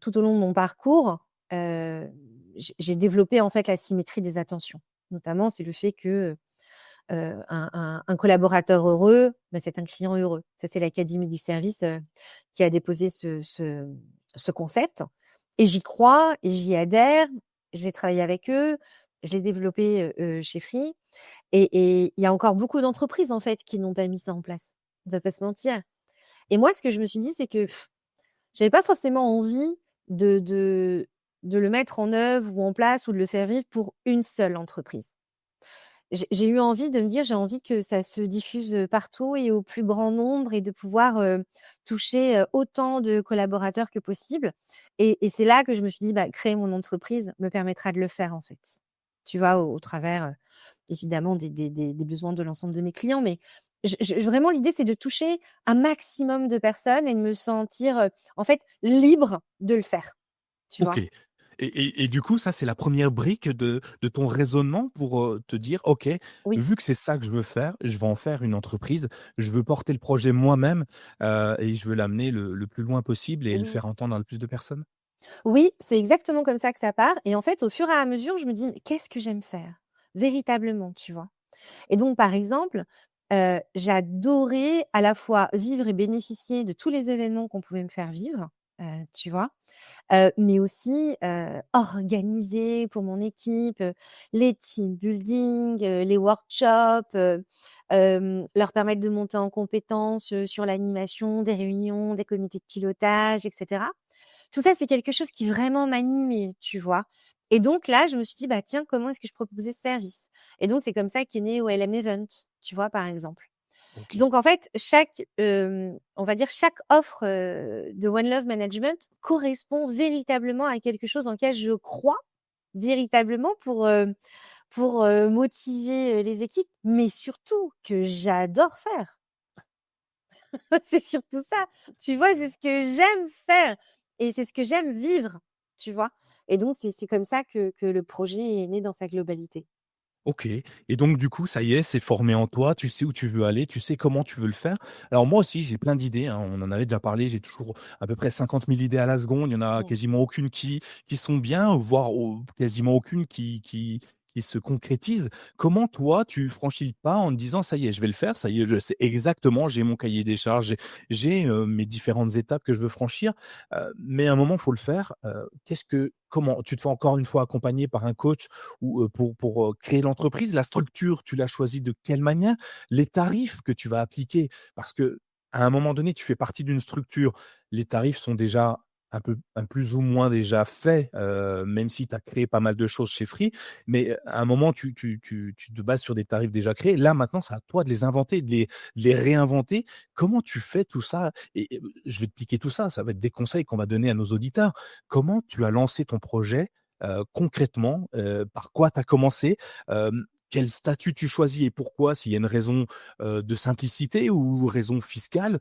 tout au long de mon parcours, j'ai développé, en fait, la symétrie des attentions. Notamment, c'est le fait que, un collaborateur heureux, bah, c'est un client heureux. Ça, c'est l'académie du service, qui a déposé ce concept et j'y crois et j'y adhère. J'ai travaillé avec eux, je l'ai développé, chez Free et il y a encore beaucoup d'entreprises, en fait, qui n'ont pas mis ça en place. On va pas se mentir et moi, ce que je me suis dit, c'est que j'avais pas forcément envie de de de le mettre en œuvre ou en place ou de le faire vivre pour une seule entreprise. J'ai eu envie de me dire: «J'ai envie que ça se diffuse, partout et au plus grand nombre et de pouvoir, toucher, autant de collaborateurs que possible» et c'est là que je me suis dit: «Bah, créer mon entreprise me permettra de le faire, en fait». Tu vois? Au travers, évidemment des besoins de l'ensemble de mes clients, mais vraiment l'idée, c'est de toucher un maximum de personnes et de me sentir, en fait, libre de le faire, tu OK vois? et du coup, ça, c'est la première brique de ton raisonnement pour, te dire: «OK, Oui. vu que c'est ça que je veux faire, je vais en faire une entreprise. Je veux porter le projet moi-même, et je veux l'amener le plus loin possible et le Oui. faire entendre à le plus de personnes». Oui, c'est exactement comme ça que ça part et en fait, au fur et à mesure, je me dis: «Mais qu'est-ce que j'aime faire?» Véritablement, tu vois? Et donc par exemple, j'adorais à la fois vivre et bénéficier de tous les événements qu'on pouvait me faire vivre, tu vois? Mais aussi, organiser pour mon équipe, les team building, les workshops, leur permettre de monter en compétences, sur l'animation, des réunions, des comités de pilotage et cetera. Tout ça, c'est quelque chose qui vraiment m'animait, tu vois? Et donc là, je me suis dit: «Bah, tiens, comment est-ce que je proposais ce service?» Et donc c'est comme ça qu'est né OLM Event, tu vois, par exemple. OK. Donc en fait, on va dire chaque offre, de One Love Management correspond véritablement à quelque chose en lequel je crois véritablement pour, motiver, les équipes, mais surtout que j'adore faire. C'est surtout ça, tu vois? C'est ce que j'aime faire et c'est ce que j'aime vivre, tu vois? Et donc c'est comme ça que le projet est né dans sa globalité. OK et donc du coup, ça y est, c'est formé en toi, tu sais où tu veux aller, tu sais comment tu veux le faire. Alors moi aussi, j'ai plein d'idées, hein, on en avait déjà parlé, j'ai toujours à peu près 50 000 idées à la seconde, il y en a Mmh. quasiment aucune qui sont bien, voire quasiment aucune qui se concrétise. Comment toi, tu franchis le pas en te disant: «Ça y est, je vais le faire, ça y est, je sais exactement, j'ai mon cahier des charges, mes différentes étapes que je veux franchir», mais à un moment, il faut le faire. Comment? Tu te fais encore une fois accompagner par un coach ou, pour créer l'entreprise? La structure, tu l'as choisie de quelle manière? Les tarifs que tu vas appliquer, parce que à un moment donné, tu fais partie d'une structure, les tarifs sont déjà un plus ou moins déjà fait, même si tu as créé pas mal de choses chez Free. Mais, à un moment, tu te bases sur des tarifs déjà créés. Là, maintenant, c'est à toi de les inventer, de les réinventer. Comment tu fais tout ça? Et je vais te piquer tout ça, ça va être des conseils qu'on va donner à nos auditeurs. Comment tu as lancé ton projet, concrètement? Par quoi tu as commencé? Quel statut tu choisis et pourquoi? S'il y a une raison, de simplicité ou raison fiscale?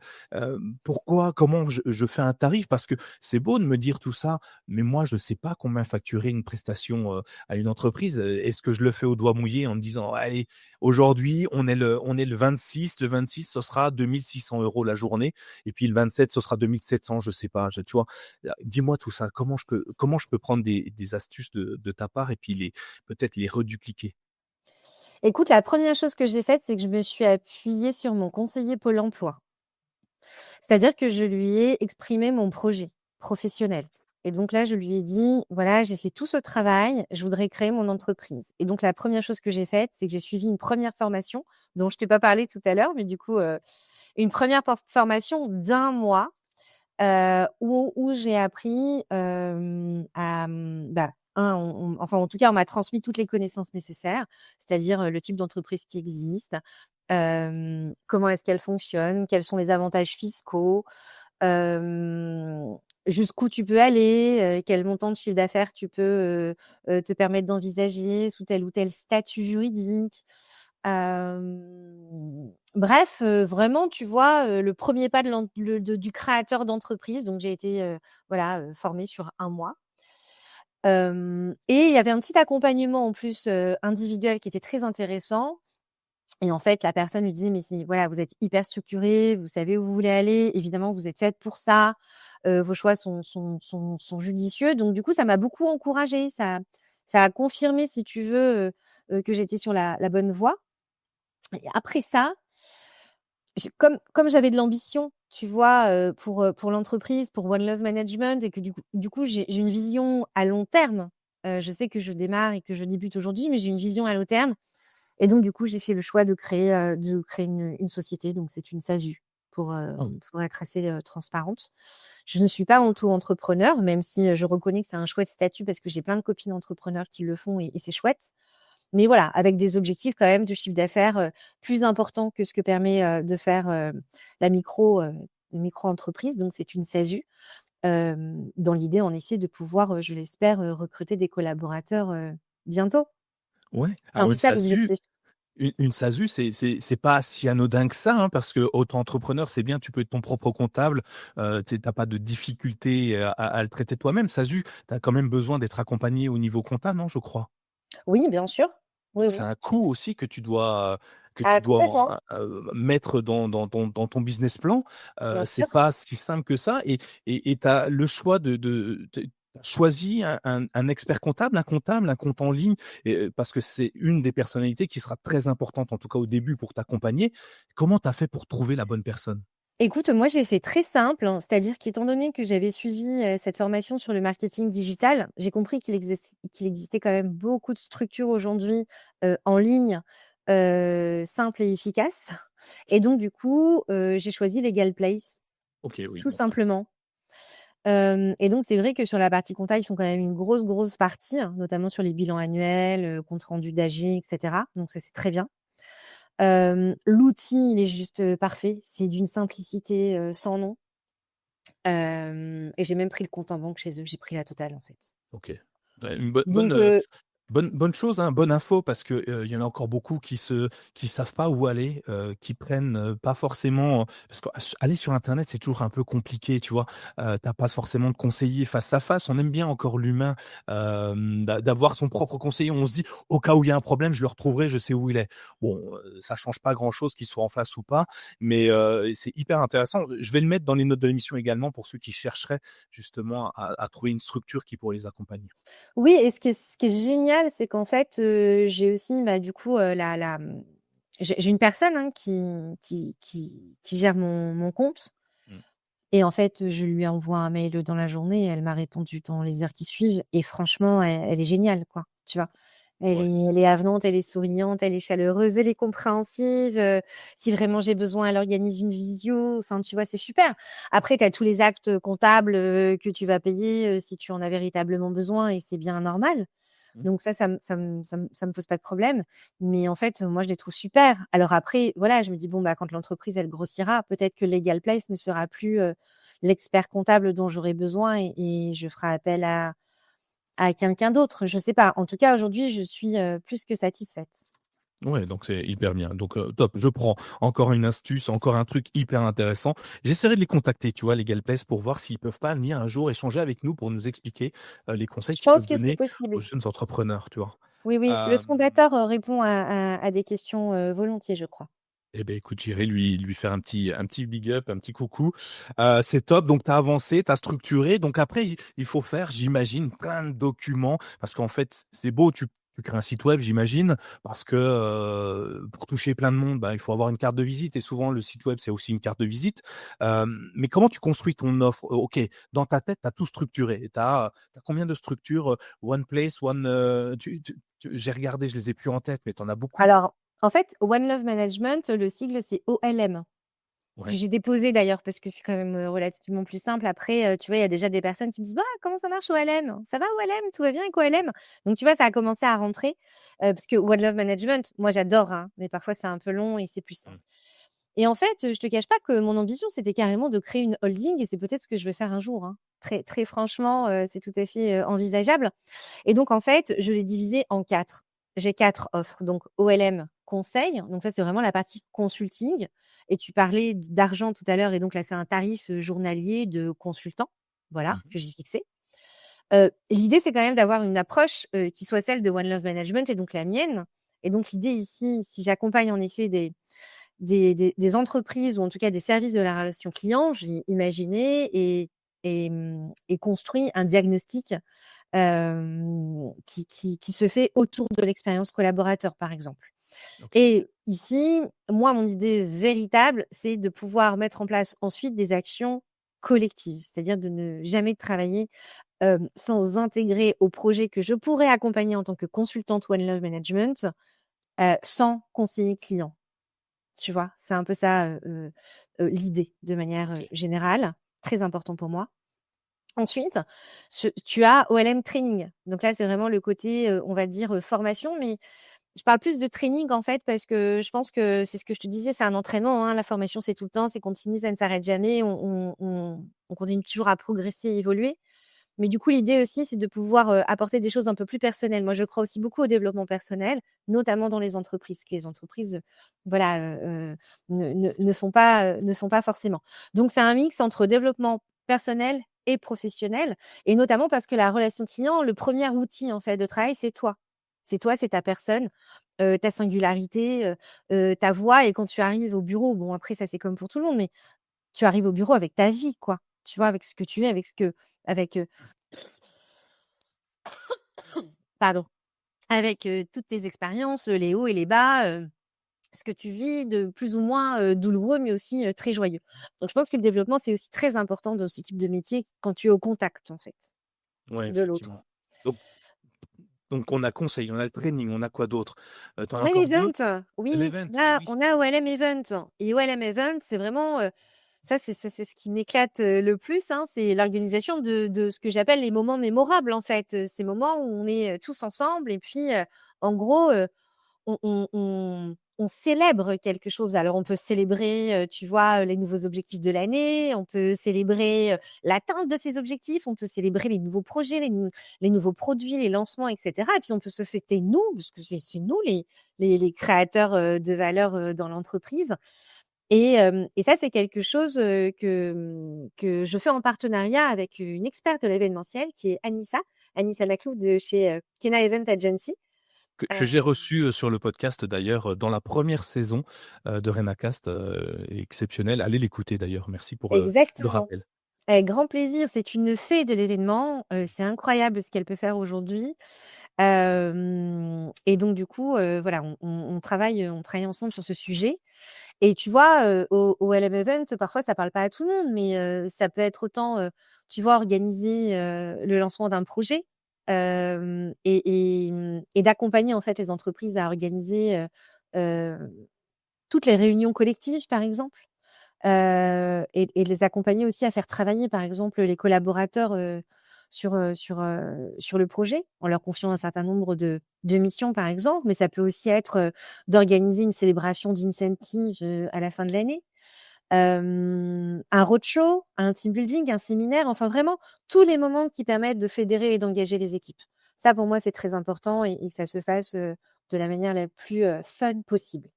Pourquoi? Comment je fais un tarif? Parce que c'est beau de me dire tout ça, mais moi, je sais pas combien facturer une prestation, à une entreprise. Est-ce que je le fais au doigt mouillé en me disant: «Allez, aujourd'hui, on est le 26, le 26, ce sera 2 600 € la journée et puis le 27, ce sera 2 700», je sais pas, tu vois? Dis-moi tout ça, comment je peux prendre des astuces de ta part et puis peut-être les redupliquer? Écoute, la première chose que j'ai faite, c'est que je me suis appuyée sur mon conseiller Pôle emploi. C'est-à-dire que je lui ai exprimé mon projet professionnel et donc là, je lui ai dit: «Voilà, j'ai fait tout ce travail, je voudrais créer mon entreprise» et donc la première chose que j'ai faite, c'est que j'ai suivi une première formation dont je t'ai pas parlé tout à l'heure, mais du coup, une première formation d'1 mois, où j'ai appris, enfin, en tout cas, on m'a transmis toutes les connaissances nécessaires, c'est-à-dire, le type d'entreprise qui existe, comment est-ce qu'elle fonctionne, quels sont les avantages fiscaux, hem, jusqu'où tu peux aller, quel montant de chiffre d'affaires tu peux, te permettre d'envisager sous tel ou tel statut juridique. Bref, vraiment, tu vois, le premier pas de l'en le de du créateur d'entreprise. Donc j'ai été, voilà, formée sur 1 mois. Et il y avait un petit accompagnement en plus, individuel qui était très intéressant et en fait, la personne lui disait: «Mais c'est voilà, vous êtes hyper structurée, vous savez où vous voulez aller, évidemment, vous êtes faites pour ça, vos choix sont judicieux». Donc du coup, ça m'a beaucoup encouragée. Ça a confirmé, si tu veux, que j'étais sur la bonne voie et après ça, comme j'avais de l'ambition, tu vois, pour l'entreprise, pour One Love Management et que du coup j'ai une vision à long terme. Je sais que je démarre et que je débute aujourd'hui, mais j'ai une vision à long terme et donc du coup, j'ai fait le choix de créer une société, donc c'est une SASU pour être assez, transparente. Je ne suis pas auto-entrepreneur, même si, je reconnais que c'est un chouette statut parce que j'ai plein de copines entrepreneurs qui le font et c'est chouette. Mais voilà, avec des objectifs quand même de chiffre d'affaires, plus importants que ce que permet, de faire, la micro-entreprise, donc c'est une SASU. Dans l'idée en effet de pouvoir, je l'espère, recruter des collaborateurs, bientôt. Ouais, C'est un alors peu ça l'objectif. une SASU, c'est pas si anodin que ça, hein, parce que auto-entrepreneur, c'est bien, tu peux être ton propre comptable, tu pas de difficulté à le traiter toi-même. SASU, tu as quand même besoin d'être accompagné au niveau comptable, non, je crois? Oui, bien sûr. Oui, Donc oui. c'est un coût aussi que tu Ah complètement, dois, mettre dans ton business plan. bien C'est sûr. pas si simple que ça et tu as le choix tu as choisi un expert comptable, un compte en ligne et parce que c'est une des personnalités qui sera très importante, en tout cas au début pour t'accompagner. Comment tu as fait pour trouver la bonne personne? Écoute, moi, j'ai fait très simple, hein, c'est-à-dire qu'étant donné que j'avais suivi, cette formation sur le marketing digital, j'ai compris qu'il existait quand même beaucoup de structures aujourd'hui, en ligne, simples et efficaces et donc du coup, j'ai choisi Legal Place, OK, oui, tout bon. simplement. Et donc c'est vrai que sur la partie compta, ils font quand même une grosse, grosse partie, hein, notamment sur les bilans annuels, compte rendu d'AG et cetera, donc ça, c'est très bien. L'outil, il est juste, parfait. C'est d'une simplicité, sans nom. Et j'ai même pris le compte en banque chez eux. J'ai pris la totale, en fait. OK. Bah, une bonne, Donc bonne chose, hein, bonne info parce que, il y en a encore beaucoup qui savent pas où aller, qui prennent, pas forcément parce qu'aller sur internet, c'est toujours un peu compliqué, tu vois? Tu pas forcément de conseiller face à face. On aime bien encore l'humain, d'avoir son propre conseiller. On se dit: «Au cas où il y a un problème, je le retrouverai, je sais où il est». Bon, ça change pas grand chose qu'il soit en face ou pas, mais c'est hyper intéressant. Je vais le mettre dans les notes de l'émission également pour ceux qui chercheraient justement à trouver une structure qui pourrait les accompagner. oui et ce qui est génial, c'est qu'en fait, j'ai aussi, bah, du coup, j'ai une personne, hein, qui gère mon compte Mmh. et en fait, je lui envoie un mail dans la journée et elle m'a répondu dans les heures qui suivent et franchement, elle est géniale, quoi, tu vois? Elle Ouais. est elle est avenante, elle est souriante, elle est chaleureuse, elle est compréhensive, si vraiment j'ai besoin, elle organise une visio, enfin, tu vois, c'est super. Après, tu as tous les actes, comptables, que tu vas payer, si tu en as véritablement besoin et c'est bien normal. Mmh. Donc ça me pose pas de problème. Mais en fait, moi, je les trouve super. Alors après, voilà, je me dis: «Bon, bah, quand l'entreprise, elle grossira, peut-être que Legal Place ne sera plus, l'expert comptable dont j'aurai besoin et je ferai appel à quelqu'un d'autre». Je sais pas. En tout cas, aujourd'hui, je suis, plus que satisfaite. Ouais, donc c'est hyper bien. Donc, top, je prends. Encore une astuce, encore un truc hyper intéressant. J'essaierai de les contacter, tu vois, les Galplace, pour voir s'ils peuvent pas venir un jour échanger avec nous pour nous expliquer, les conseils Je qu'ils pense peuvent que c'est donner aux possible. jeunes entrepreneurs, tu vois? Oui, oui. Le Hem fondateur, répond à des questions, volontiers, je crois. Eh beh, écoute, j'irai lui faire un petit big up, un petit coucou. C'est top, donc tu as avancé, tu as structuré, donc après il faut faire, j'imagine, plein de documents parce qu'en fait, c'est beau, tu crées un site web, j'imagine, parce que, pour toucher plein de monde, bah, il faut avoir une carte de visite et souvent le site web, c'est aussi une carte de visite. Mais comment tu construis ton offre? OK, dans ta tête, tu as tout structuré. Tu as combien de structures, One Place, One, tu j'ai regardé, je les ai plus en tête, mais tu en as beaucoup? Alors, en fait, One Love Management, le sigle, c'est OLM. Que Ouais. j'ai déposé d'ailleurs parce que c'est quand même, relativement plus simple. Après, tu vois, il y a déjà des personnes qui me disent: «Bah, comment ça marche OLM? Ça va OLM? Tout va bien avec OLM?» Donc tu vois, ça a commencé à rentrer, parce que One Love Management, moi j'adore, hein, mais parfois c'est un peu long et c'est plus Mmh. simple. Et en fait, je te cache pas que mon ambition, c'était carrément de créer une holding et c'est peut-être ce que je vais faire un jour, hein. Très très franchement, c'est tout à fait, envisageable. Et donc en fait, je l'ai divisé en 4. J'ai 4 offres, donc OLM conseil, donc ça, c'est vraiment la partie consulting et tu parlais d'argent tout à l'heure et donc là, c'est un tarif, journalier de consultant, voilà, Mmh. que j'ai fixé. L'idée, c'est quand même d'avoir une approche, qui soit celle de One Love Management et donc la mienne. Et donc l'idée ici, si j'accompagne en effet des entreprises ou en tout cas des services de la relation client, j'ai imaginé et construit un diagnostic, qui se fait autour de l'expérience collaborateur, par exemple. OK. Et ici, moi, mon idée véritable, c'est de pouvoir mettre en place ensuite des actions collectives, c'est-à-dire de ne jamais travailler, sans intégrer au projet que je pourrais accompagner en tant que consultante One Love Management, sans conseiller client. Tu vois? C'est un peu ça, l'idée de manière, OK. générale, très important pour moi. Ensuite, tu as OLM training. Donc là, c'est vraiment le côté, on va dire, formation, mais je parle plus de training, en fait, parce que je pense que c'est ce que je te disais, c'est un entraînement, hein. La formation, c'est tout le temps, c'est continu, ça ne s'arrête jamais. On continue toujours à progresser et évoluer. Mais du coup, l'idée aussi, c'est de pouvoir, apporter des choses un peu plus personnelles. Moi, je crois aussi beaucoup au développement personnel, notamment dans les entreprises, que les entreprises, voilà, ne font pas forcément. Donc c'est un mix entre développement personnel et professionnel et notamment parce que la relation client, le premier outil, en fait, de travail, c'est toi. C'est toi, c'est ta personne, ta singularité, ta voix et quand tu arrives au bureau, bon après ça, c'est comme pour tout le monde, mais tu arrives au bureau avec ta vie, quoi. Tu vois? Avec ce que tu es, avec, pardon, avec, toutes tes expériences, les hauts et les bas, ce que tu vis de plus ou moins, douloureux, mais aussi, très joyeux. Donc je pense que le développement, c'est aussi très important dans ce type de métier quand tu es au contact, en fait, Ouais, de l'autre. effectivement. Donc on a conseil, on a le training, on a quoi d'autre? Tu en as On a encore 2? l'event, oui, L'event, on mais a oui. on a OLM Event et OLM Event, c'est vraiment, ça c'est ce qui m'éclate, le plus, hein, c'est l'organisation de ce que j'appelle les moments mémorables, en fait, ces moments où on est, tous ensemble et puis, en gros, on célèbre quelque chose. Alors on peut célébrer, tu vois, les nouveaux objectifs de l'année, on peut célébrer, l'atteinte de ces objectifs, on peut célébrer les nouveaux projets, les nouveaux produits, les lancements et cetera et puis on peut se fêter nous, parce que c'est nous les créateurs, de valeur, dans l'entreprise et ça c'est quelque chose, que je fais en partenariat avec une experte de l'événementiel qui est Anissa Laclou de chez, Kena Event Agency. Que j'ai reçu, sur le podcast d'ailleurs, dans la première saison, de Renacast, exceptionnel. Allez l'écouter d'ailleurs, merci pour, le Exactement. rappel. Avec grand plaisir, c'est une fée de l'événement, c'est incroyable ce qu'elle peut faire aujourd'hui. Et donc du coup, voilà, on travaille ensemble sur ce sujet et tu vois, au LM Event, parfois ça parle pas à tout le monde, mais ça peut être autant, tu vois, organiser, le lancement d'un projet, et d'accompagner en fait les entreprises à organiser, toutes les réunions collectives, par exemple, et de les accompagner aussi à faire travailler, par exemple, les collaborateurs, sur le projet, en leur confiant un certain nombre de missions, par exemple. Mais ça peut aussi être, d'organiser une célébration d'incentive, à la fin de l'année. Un roadshow, un team building, un séminaire, enfin vraiment tous les moments qui permettent de fédérer et d'engager les équipes. Ça, pour moi, c'est très important et que ça se fasse, de la manière la plus, fun possible.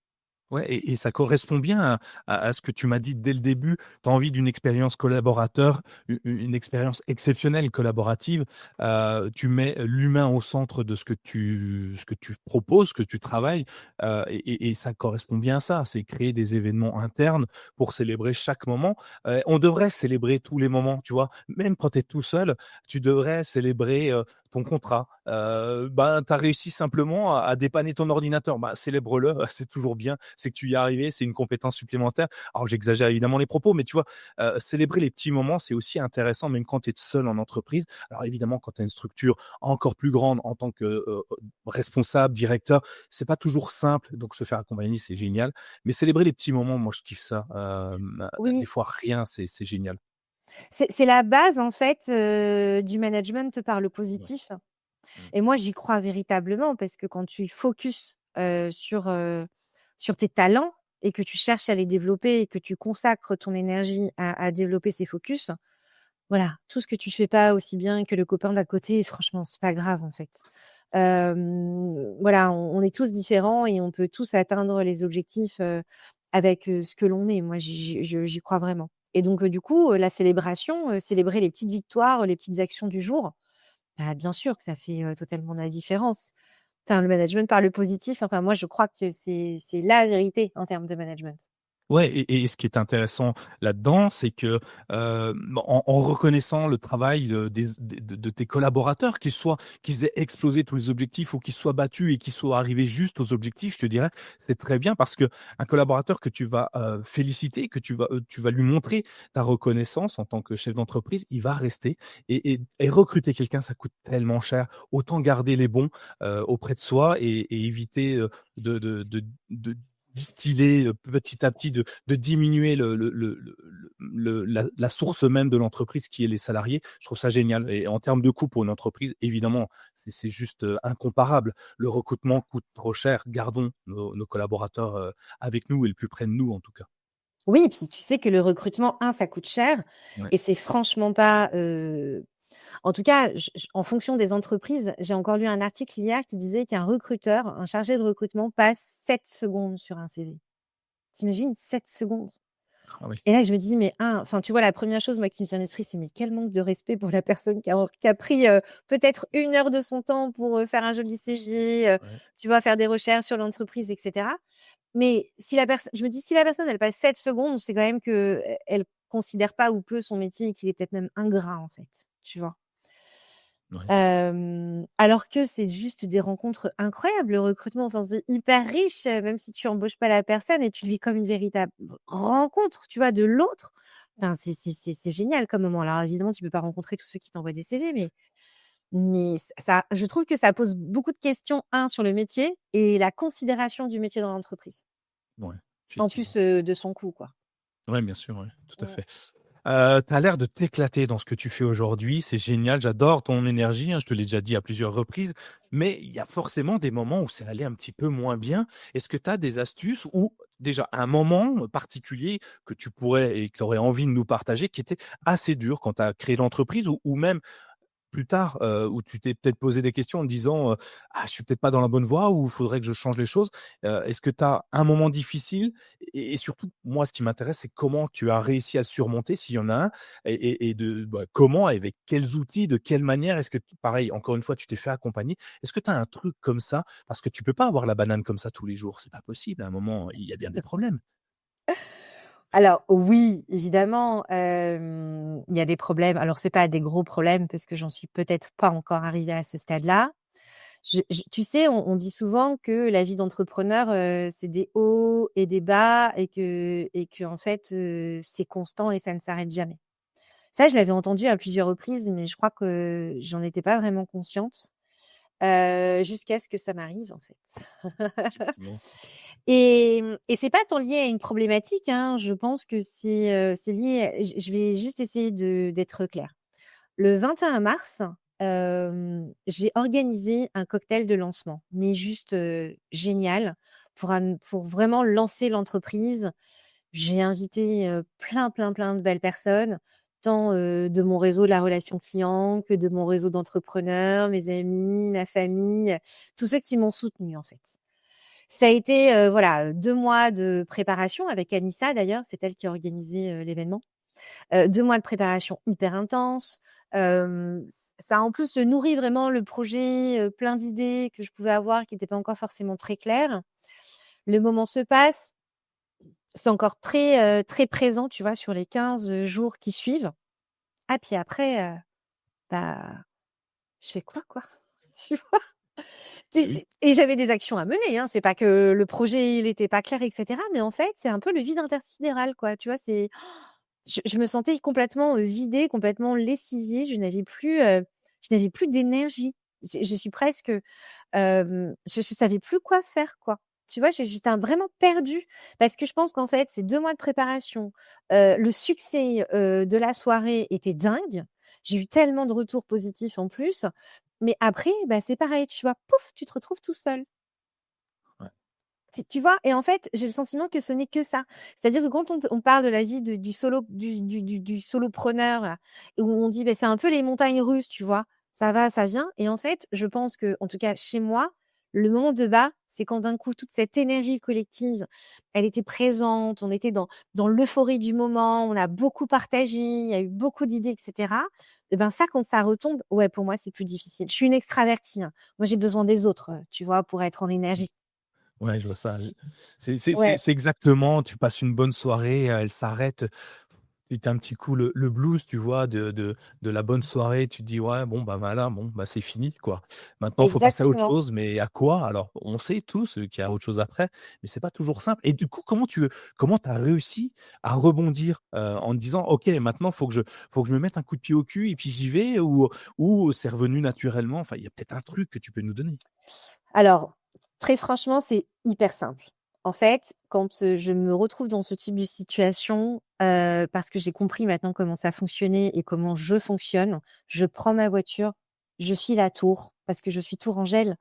Ouais, et ça correspond bien à ce que tu m'as dit dès le début. Tu as envie d'une expérience collaborateur, une expérience exceptionnelle collaborative. Tu mets l'humain au centre de ce que tu proposes, ce que tu travailles, et ça correspond bien à ça. C'est créer des événements internes pour célébrer chaque moment. On devrait célébrer tous les moments, tu vois? Même quand tu es tout seul, tu devrais célébrer, ton contrat. Ben, tu as réussi simplement à dépanner ton ordinateur. Bah, célèbre-le, c'est toujours bien. C'est que tu y es arrivé, c'est une compétence supplémentaire. Alors, j'exagère évidemment les propos, mais tu vois, célébrer les petits moments, c'est aussi intéressant, même quand tu es seul en entreprise. Alors, évidemment, quand tu as une structure encore plus grande en tant que responsable, directeur, c'est pas toujours simple. Donc, se faire accompagner, c'est génial. Mais célébrer les petits moments, moi, je kiffe ça. Des Oui, fois, rien, c'est génial. c'est la base en fait, du management par le Ouais. positif Mm. et moi j'y crois véritablement parce que quand tu focuses, sur tes talents et que tu cherches à les développer et que tu consacres ton énergie à développer ces focus, voilà, tout ce que tu fais pas aussi bien que le copain d'à côté, franchement, c'est pas grave en fait. Voilà, on est tous différents et on peut tous atteindre les objectifs, avec, ce que l'on est. Moi, j'y crois vraiment et donc du coup, la célébration, célébrer les petites victoires, les petites actions du jour, bah, bien sûr que ça fait, totalement la différence. Enfin, le management par le positif, enfin moi, je crois que c'est la vérité en termes de management. Ouais, et ce qui est intéressant là-dedans, c'est que, en reconnaissant le travail, de tes collaborateurs, qu'ils aient explosé tous les objectifs ou qu'ils soient battus et qu'ils soient arrivés juste aux objectifs, je te dirais, c'est très bien parce que un collaborateur que tu vas, féliciter, que tu vas lui montrer ta reconnaissance en tant que chef d'entreprise, il va rester et recruter quelqu'un, ça coûte tellement cher. Autant garder les bons, auprès de soi et éviter, de distiller, petit à petit, de diminuer la source même de l'entreprise qui est les salariés. Je trouve ça génial et en termes de coût pour une entreprise, évidemment, c'est juste, incomparable. Le recrutement coûte trop cher. Gardons nos collaborateurs, avec nous et le plus près de nous, en tout cas. Oui, et puis tu sais que le recrutement, ça coûte cher Ouais. et c'est franchement pas, en tout cas, en fonction des entreprises, j'ai encore lu un article hier qui disait qu'un recruteur, un chargé de recrutement passe 7 secondes sur un CV. Tu imagines 7 secondes? Ah oui. Et là, je me dis: «Mais enfin, tu vois, la première chose, moi, qui me vient à l'esprit, c'est mais quel manque de respect pour la personne qui a pris, peut-être 1 heure de son temps pour, faire un joli CV, Ouais. tu vois, faire des recherches sur l'entreprise et cetera. Mais si la personne je me dis: «Si la personne, elle passe 7 secondes, c'est quand même qu'elle considère pas ou peu son métier et qu'il est peut-être même ingrat, en fait», tu vois? Ouais. Alors que c'est juste des rencontres incroyables, le recrutement, enfin, c'est hyper riche, même si tu embauches pas la personne et tu le vis comme une véritable rencontre, tu vois, de l'autre. Enfin, c'est génial comme moment. Alors évidemment, tu peux pas rencontrer tous ceux qui t'envoient des CV, mais ça je trouve que ça pose beaucoup de questions, sur le métier et la considération du métier dans l'entreprise, Ouais, en effectivement. plus, de son coût, quoi. Ouais, bien sûr, ouais, tout à Mmh. fait. Tu as l'air de t'éclater dans ce que tu fais aujourd'hui, c'est génial, j'adore ton énergie, hein, je te l'ai déjà dit à plusieurs reprises, mais il y a forcément des moments où c'est allé un petit peu moins bien. Est-ce que tu as des astuces ou déjà un moment particulier que tu pourrais et que tu aurais envie de nous partager qui était assez dur quand tu as créé l'entreprise ou même plus tard, où tu t'es peut-être posé des questions en te disant, «Ah, je suis peut-être pas dans la bonne voie ou il faudrait que je change les choses». Est-ce que tu as un moment difficile? Et surtout, moi, ce qui m'intéresse, c'est comment tu as réussi à le surmonter, s'il y en a un? Comment, avec quels outils, de quelle manière? Est-ce que pareil, encore une fois, tu t'es fait accompagner? Est-ce que tu as un truc comme ça? Parce que tu peux pas avoir la banane comme ça tous les jours, c'est pas possible. À un moment, il y a bien des problèmes. Alors oui, évidemment, il y a des problèmes. Alors c'est pas des gros problèmes parce que j'en suis peut-être pas encore arrivée à ce stade-là. Je tu sais, on dit souvent que la vie d'entrepreneur, c'est des hauts et des bas et que en fait, c'est constant et ça ne s'arrête jamais. Ça, je l'avais entendu à plusieurs reprises, mais je crois que j'en étais pas vraiment consciente, jusqu'à ce que ça m'arrive, en fait. Effectivement. Et c'est pas tant lié à une problématique, hein. Je pense que c'est lié je vais juste essayer d'être claire. Le 21 mars, j'ai organisé un cocktail de lancement, mais juste, génial pour vraiment lancer l'entreprise. J'ai invité, plein, plein, plein de belles personnes, tant, de mon réseau de la relation client que de mon réseau d'entrepreneurs, mes amis, ma famille, tous ceux qui m'ont soutenue, en fait. Ça a été, voilà, 2 mois de préparation avec Anissa d'ailleurs, c'est elle qui a organisé, l'événement. 2 mois de préparation hyper intense. Ça en plus nourrit vraiment le projet, plein d'idées que je pouvais avoir qui n'étaient pas encore forcément très claires. Le moment se passe, c'est encore très, très présent, tu vois, sur les 15 jours qui suivent. Ah puis après, bah, je fais quoi? Tu vois? Eh oui. Et j'avais des actions à mener, hein. C'est pas que le projet, il était pas clair et cetera, mais en fait, c'est un peu le vide intersidéral, quoi. Tu vois? Je me sentais complètement, vidée, complètement lessiviée. Je n'avais plus d'énergie. Je suis presque, je savais plus quoi faire, quoi. Tu vois? J'étais vraiment perdue parce que je pense qu'en fait, ces 2 mois de préparation, le succès, de la soirée était dingue. J'ai eu tellement de retours positifs en plus, mais après, bah, c'est pareil, tu vois? Pouf, tu te retrouves tout seul. Ouais. Tu vois? Et en fait, j'ai le sentiment que ce n'est que ça. C'est-à-dire que quand on parle de la vie du solopreneur là, où on dit: «Beh, c'est un peu les montagnes russes», tu vois? Ça va, ça vient et en fait, je pense que, en tout cas chez moi, le moment de bas, c'est quand d'un coup toute cette énergie collective, elle était présente, on était dans l'euphorie du moment, on a beaucoup partagé, il y a eu beaucoup d'idées et cetera. Et ben ça, quand ça retombe, ouais, pour moi, c'est plus difficile. Je suis une extravertie, hein. Moi, j'ai besoin des autres, tu vois, pour être en énergie. Ouais, je vois ça. C'est Ouais. c'est exactement, tu passes une bonne soirée, elle s'arrête, tu as un petit coup le blues, tu vois, de la bonne soirée, tu te dis: «Ouais, bon, bah, voilà, bon, bah, c'est fini, quoi. Maintenant, il faut passer à autre Exactement. chose», mais à quoi? Alors, on sait tous, qu'il y a autre chose après, mais c'est pas toujours simple et du coup, comment tu as réussi à rebondir, en te disant: «OK, maintenant, faut que je me mette un coup de pied au cul et puis j'y vais» ou c'est revenu naturellement? Enfin, il y a peut-être un truc que tu peux nous donner? Alors, très franchement, c'est hyper simple. En fait, quand, je me retrouve dans ce type de situation, parce que j'ai compris maintenant comment ça fonctionnait et comment je fonctionne, je prends ma voiture, je file à Tours parce que je suis tourangelle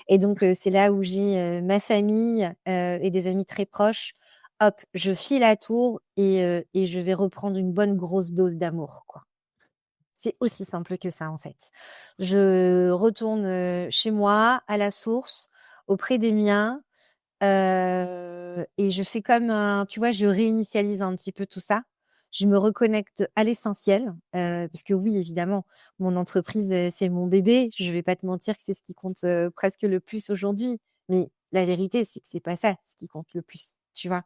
et donc c'est là où j'ai, ma famille, et des amis très proches. Hop, je file à Tours et je vais reprendre une bonne grosse dose d'amour, quoi. C'est aussi simple que ça, en fait. Je retourne, chez moi, à la source, auprès des miens, et je fais comme un tu vois, je réinitialise un petit peu tout ça. Je me reconnecte à l'essentiel, parce que oui, évidemment, mon entreprise, c'est mon bébé. Je vais pas te mentir que c'est ce qui compte, presque le plus aujourd'hui. Mais la vérité, c'est que c'est pas ça, ce qui compte le plus, tu vois?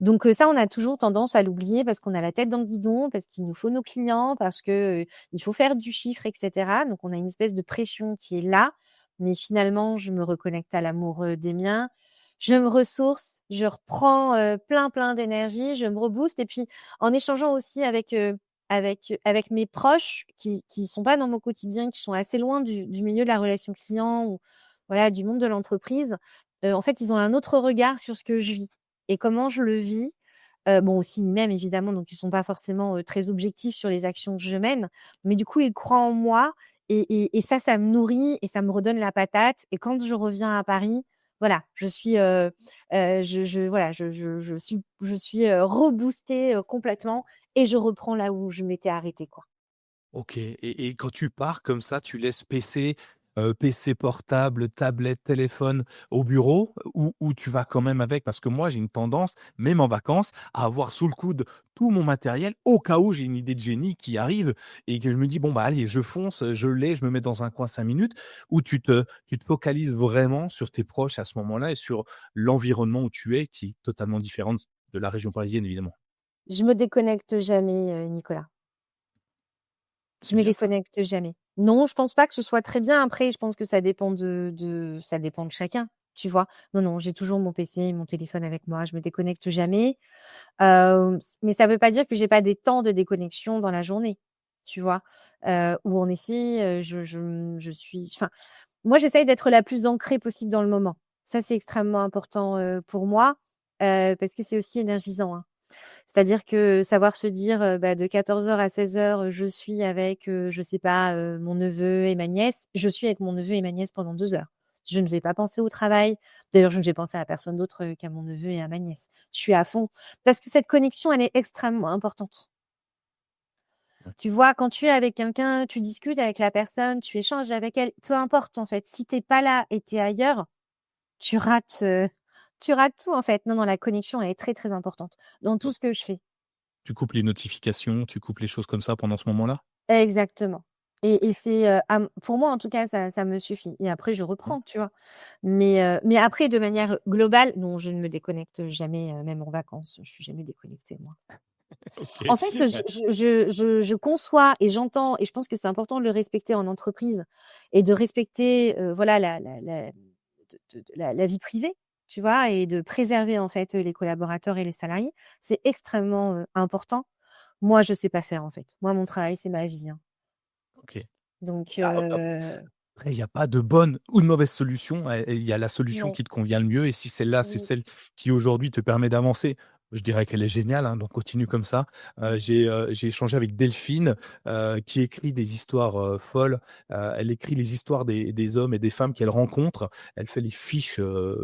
Donc ça, on a toujours tendance à l'oublier parce qu'on a la tête dans le guidon, parce qu'il nous faut nos clients, parce que, il faut faire du chiffre et cetera. Donc on a une espèce de pression qui est là, mais finalement, je me reconnecte à l'amour, des miens. Je me ressource, je reprends, plein, plein d'énergie, je me rebooste et puis en échangeant aussi avec mes proches qui sont pas dans mon quotidien, qui sont assez loin du milieu de la relation client ou voilà, du monde de l'entreprise, en fait, ils ont un autre regard sur ce que je vis et comment je le vis. Bon aussi ils m'aiment évidemment, donc ils sont pas forcément, très objectifs sur les actions que je mène, mais du coup ils croient en moi et ça, ça me nourrit et ça me redonne la patate et quand je reviens à Paris, voilà, je suis, je voilà, je suis, reboostée, complètement et je reprends là où je m'étais arrêtée, quoi. OK et quand tu pars comme ça, tu laisses PC portable, tablette, téléphone au bureau ou tu vas quand même avec? Parce que moi, j'ai une tendance, même en vacances, à avoir sous le coude tout mon matériel au cas où j'ai une idée de génie qui arrive et que je me dis: «Bon, bah, allez, je fonce, je me mets dans un coin 5 minutes». Ou tu te focalises vraiment sur tes proches à ce moment-là et sur l'environnement où tu es qui est totalement différent de la région parisienne, évidemment? Je me déconnecte jamais, Nicolas. Je C'est me bien ça. déconnecte jamais. Non, je pense pas que ce soit très bien. Après, je pense que ça dépend ça dépend de chacun, tu vois? Non, non, j'ai toujours mon PC, mon téléphone avec moi, je me déconnecte jamais. Mais ça veut pas dire que j'ai pas des temps de déconnexion dans la journée. tu vois? Où en effet, je suis enfin, moi, j'essaye d'être la plus ancrée possible dans le moment. Ça, c'est extrêmement important, pour moi, parce que c'est aussi énergisant, hein. C'est-à-dire que savoir se dire, bah, de 14h à 16h, je suis avec, je sais pas, mon neveu et ma nièce. Je suis avec mon neveu et ma nièce pendant 2 heures. Je ne vais pas penser au travail. D'ailleurs, je ne vais penser à personne d'autre, qu'à mon neveu et à ma nièce. Je suis à fond parce que cette connexion, elle est extrêmement importante. Ouais. Tu vois, quand tu es avec quelqu'un, tu discutes avec la personne, tu échanges avec elle, peu importe en fait. Si tu es pas là et tu es ailleurs, tu rates, tu rates tout en fait. Non, non, la connexion, elle est très, très importante dans tout Donc ce que je fais. tu coupes les notifications, tu coupes les choses comme ça pendant ce moment-là? Exactement et c'est, pour moi en tout cas ça me suffit et après je Mmh. reprends, tu vois? Mais après de manière globale, non, je ne me déconnecte jamais, même en vacances, je suis jamais déconnectée moi. OK. En fait, je conçois et j'entends et je pense que c'est important de le respecter en entreprise et de respecter, voilà la vie privée, tu vois? Et de préserver en fait, les collaborateurs et les salariés. C'est extrêmement, important. Moi, je sais pas faire en fait. Moi, mon travail, c'est ma vie, hein. OK. Donc Après, il y a pas de bonne ou de mauvaise solution. Il y a la solution non. qui te convient le mieux et si celle-là, c'est Mmh. celle qui aujourd'hui te permet d'avancer, je dirais qu'elle est géniale, hein, donc continue comme ça. J'ai échangé avec Delphine, qui écrit des histoires, folles. Elle écrit les histoires des hommes et des femmes qu'elle rencontre. Elle fait les fiches,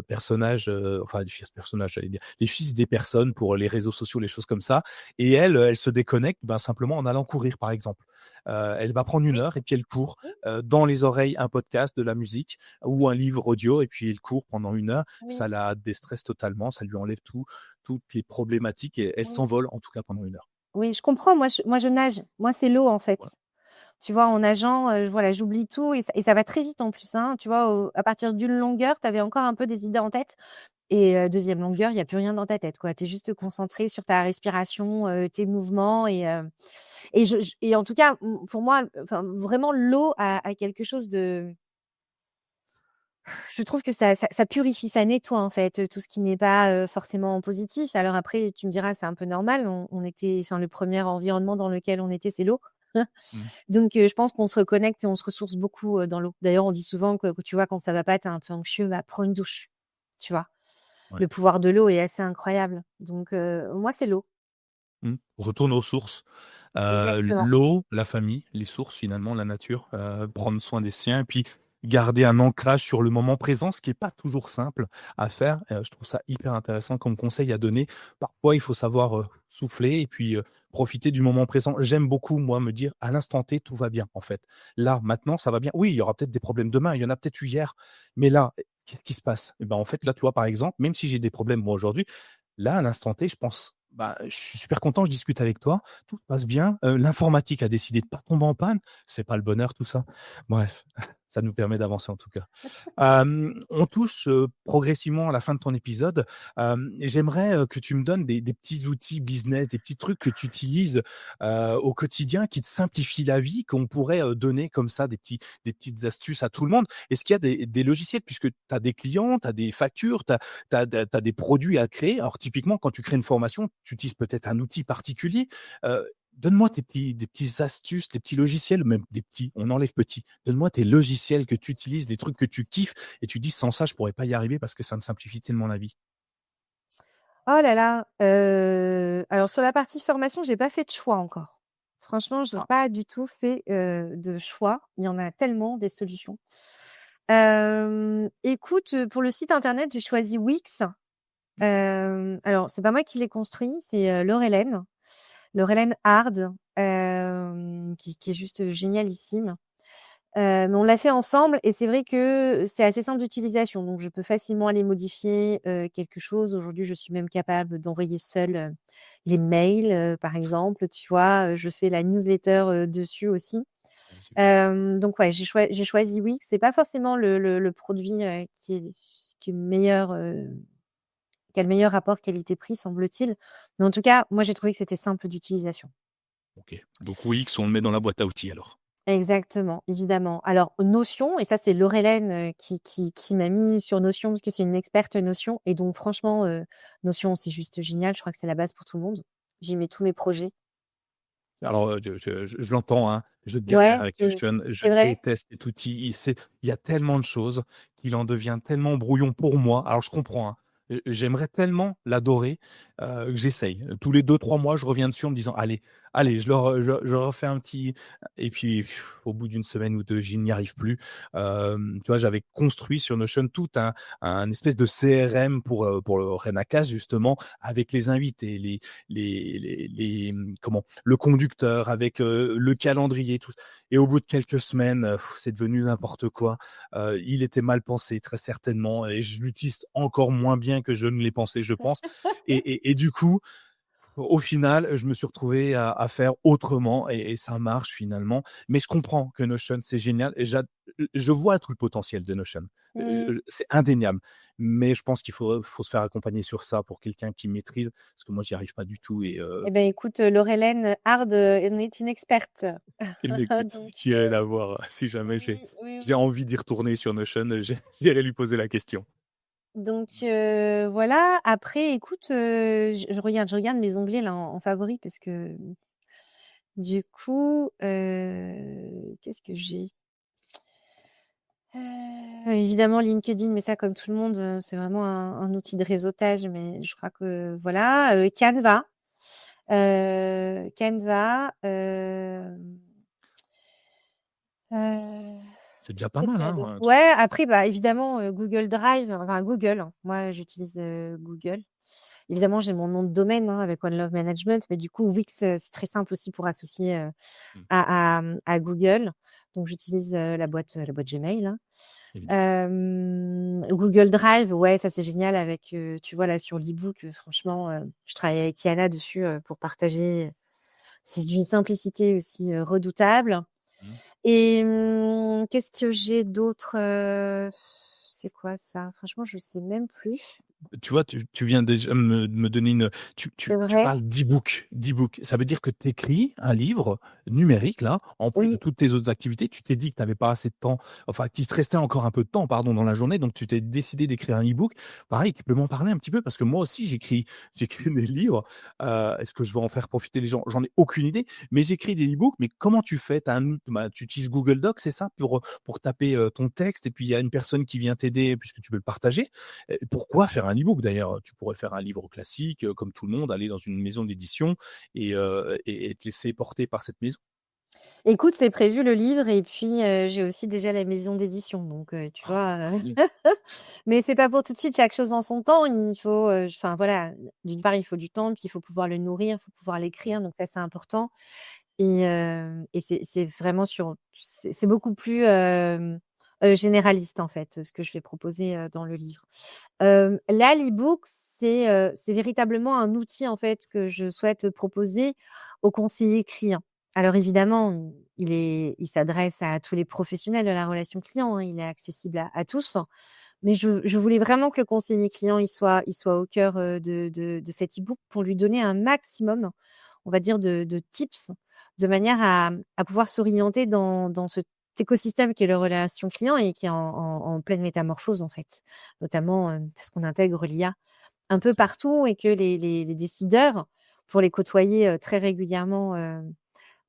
personnages, enfin les fiches personnages, j'allais dire, les fiches des personnes pour les réseaux sociaux, les choses comme ça et elle, elle se déconnecte, ben, simplement en allant courir, par exemple. Elle va prendre 1 Oui, heure et puis elle court oui, dans les oreilles un podcast, de la musique ou un livre audio et puis il court pendant 1 heure. oui, Ça la déstresse totalement, ça lui enlève toutes les problématiques et elle oui. s'envole en tout cas pendant 1 heure. Oui, je comprends. Moi, je nage. Moi, c'est l'eau, en Voilà. fait. Tu vois, en nageant, voilà, j'oublie tout et ça va très vite en plus, hein. Tu vois, à partir d'une longueur, tu avais encore un peu des idées en tête et 2e longueur, il y a plus rien dans ta tête, quoi. Tu es juste concentré sur ta respiration, tes mouvements et en tout cas, pour moi, enfin, vraiment l'eau a quelque chose de je trouve que ça purifie, ça nettoie, en fait, tout ce qui n'est pas, forcément positif. Alors après, tu me diras, c'est un peu normal, on était enfin, le premier environnement dans lequel on était, c'est l'eau. Mmh. Donc je pense qu'on se reconnecte et on se ressource beaucoup, dans l'eau. D'ailleurs, on dit souvent que tu vois, quand ça va pas, tu es un peu anxieux, bah, prends une douche, tu vois? Ouais. Le pouvoir de l'eau est assez incroyable. Donc moi, c'est l'eau. Mmh. Retourne aux sources. Exactement. L'eau, la famille, les sources finalement, la nature, prendre soin des siens et puis garder un ancrage sur le moment présent, ce qui est pas toujours simple à faire. Je trouve ça hyper intéressant comme conseil à donner. Parfois, il faut savoir, souffler et puis, profiter du moment présent. J'aime beaucoup moi me dire: «À l'instant T, tout va bien en fait. Là, maintenant, ça va bien». Oui, il y aura peut-être des problèmes demain, il y en a peut-être eu hier, mais là, qu'est-ce qui se passe? Et ben, en fait, là, tu vois, par exemple, même si j'ai des problèmes moi aujourd'hui, là, à l'instant T, je pense: «Bah, je suis super content, je discute avec toi, tout se passe bien, l'informatique a décidé de pas tomber en panne». C'est pas le bonheur tout ça? Bref, ça nous permet d'avancer en tout cas. On touche, progressivement à la fin de ton épisode, et j'aimerais, que tu me donnes des petits outils business, des petits trucs que tu utilises, au quotidien qui te simplifient la vie, qu'on pourrait, donner comme ça des petites astuces à tout le monde. Est-ce qu'il y a des logiciels puisque tu as des clients, tu as des factures, tu as des produits à créer. Alors typiquement, quand tu crées une formation, tu utilises peut-être un outil particulier. Donne-moi des petits astuces, des petits logiciels, même des petits, on enlève petit. Donne-moi tes logiciels que tu utilises, des trucs que tu kiffes et tu dis: «Sans ça, je pourrais pas y arriver parce que ça me simplifie tellement la vie». Oh là là, alors sur la partie formation, j'ai pas fait de choix encore. Franchement, j'ai Ah, pas du tout fait, de choix. Il y en a tellement des solutions. Écoute, pour le site internet, j'ai choisi Wix. Alors c'est pas moi qui l'ai construit, c'est, Laure-Hélène Hard, qui est juste génialissime. Mais on l'a fait ensemble et c'est vrai que c'est assez simple d'utilisation, donc je peux facilement aller modifier, quelque chose. Aujourd'hui, je suis même capable d'envoyer seule, les mails, par exemple, tu vois? Je fais la newsletter, dessus aussi. super. Donc ouais, j'ai choisi Wix. C'est pas forcément le produit, qui est meilleur, qui a le meilleur rapport qualité-prix, semble-t-il. Mais en tout cas, moi, j'ai trouvé que c'était simple d'utilisation. OK. Donc Wix, on le met dans la boîte à outils alors. Exactement, évidemment. Alors Notion et ça c'est Laure-Hélène, qui m'a mis sur Notion parce que c'est une experte Notion et donc franchement, Notion c'est juste génial. Je crois que c'est la base pour tout le monde. J'y mets tous mes projets. Alors, je l'entends, hein, je galère Ouais, avec Notion, je c'est vrai? déteste cet outil. Il y a tellement de choses qu'il en devient tellement brouillon pour moi. Alors je comprends, hein, j'aimerais tellement l'adorer, que j'essaye. Tous les 2, 3 mois, je reviens dessus en me disant: «Allez, allez, je refais un petit» et puis au bout d'une semaine ou 2, je n'y arrive plus. Tu vois, j'avais construit sur Notion tout un espèce de CRM pour le Renacast justement, avec les invités, comment? Le conducteur avec, le calendrier, tout et au bout de quelques semaines, c'est devenu n'importe quoi. Il était mal pensé très certainement et je l'utilise encore moins bien que je ne l'ai pensé, je pense et du coup, au final, je me suis retrouvé à faire autrement et ça marche finalement. Mais je comprends que Notion, c'est génial et je vois tout le potentiel de Notion. Mmh. C'est indéniable. Mais je pense qu'il faut se faire accompagner sur ça pour quelqu'un qui maîtrise, parce que moi, j'y arrive pas du tout et Eh ben, écoute, Laurelène Hard, en est une experte. qu'il m'écoute, Donc j'irai la voir si jamais j'ai oui, oui, j'ai oui. envie d'y retourner sur Notion, j'irai lui poser la question. Donc voilà. Après écoute, je regarde mes onglets là en favoris parce que du coup, qu'est-ce que j'ai? Évidemment LinkedIn, mais ça comme tout le monde, c'est vraiment un outil de réseautage, mais je crois que voilà, Canva, heu, C'est déjà pas qu'est-ce mal, qu'il y a d'autre? hein, Ouais, après, bah, évidemment, Google Drive, enfin Google, hein. Moi, j'utilise, Google. Évidemment, j'ai mon nom de domaine, hein, avec One Love Management, mais du coup, Wix, c'est très simple aussi pour associer, mmh, à Google. Donc j'utilise, la boîte Gmail, hein. évidemment. Google Drive, ouais, ça c'est génial avec, tu vois là sur l'e-book, franchement, je travaille avec Tiana dessus, pour partager. C'est d'une simplicité aussi, redoutable Mmh. et qu'est-ce que j'ai d'autre, c'est quoi ça? Franchement, je sais même plus. Tu vois, tu viens déjà me donner une tu tu C'est tu vrai? parles d'e-book. Ça veut dire que tu écris un livre numérique là, en plus de Oui. toutes tes autres activités. Tu t'es dit que tu avais pas assez de temps, enfin qu'il te restait encore un peu de temps, pardon, dans la journée, donc tu t'es décidé d'écrire un e-book. Pareil, tu peux m'en parler un petit peu? Parce que moi aussi j'écris des livres. Est-ce que je vais en faire profiter les gens? J'en ai aucune idée, mais j'écris des e-books. Mais comment tu fais? Tu utilises Google Docs, c'est ça? Pour taper, ton texte et puis il y a une personne qui vient t'aider puisque tu peux le partager? Pourquoi faire un e-book d'ailleurs? Tu pourrais faire un livre classique, comme tout le monde, aller dans une maison d'édition et te laisser porter par cette maison. Écoute, c'est prévu le livre et puis, j'ai aussi déjà la maison d'édition donc tu vois, Tant mieux. mais c'est pas pour tout de suite, chaque chose en son temps. Il faut, enfin voilà, d'une part, il faut du temps, puis il faut pouvoir le nourrir, il faut pouvoir l'écrire, donc ça, c'est important et c'est vraiment c'est beaucoup plus, généraliste, en fait, ce que je vais proposer, dans le livre. Là, l'e-book, c'est véritablement un outil, en fait, que je souhaite proposer aux conseillers clients. Alors évidemment, il s'adresse à tous les professionnels de la relation client, hein, il est accessible à tous, mais je voulais vraiment que le conseiller client, il soit au cœur, de cet e-book pour lui donner un maximum, on va dire, de tips, de manière à pouvoir s'orienter dans cet écosystème qui est la relation client et qui est en pleine métamorphose, en fait. Notamment, parce qu'on intègre l'IA un peu Sûr. partout et que les décideurs, pour les côtoyer, très régulièrement,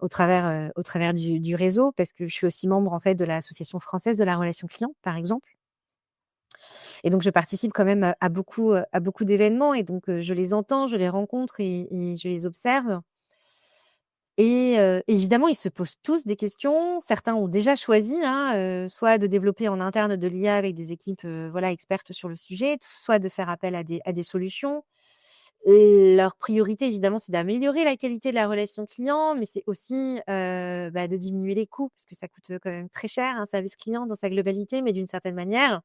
au travers du réseau, parce que je suis aussi membre, en fait, de l'Association française de la relation client, par exemple. Et donc je participe quand même à beaucoup d'événements et donc je les entends, je les rencontre et je les observe et évidemment, ils se posent tous des questions. Certains ont déjà choisi, hein, soit de développer en interne de l'IA avec des équipes, voilà, expertes sur le sujet, soit de faire appel à des solutions. Leur priorité, évidemment, c'est d'améliorer la qualité de la relation client, mais c'est aussi, de diminuer les coûts parce que ça coûte, quand même très cher un service client dans sa globalité, mais d'une certaine manière,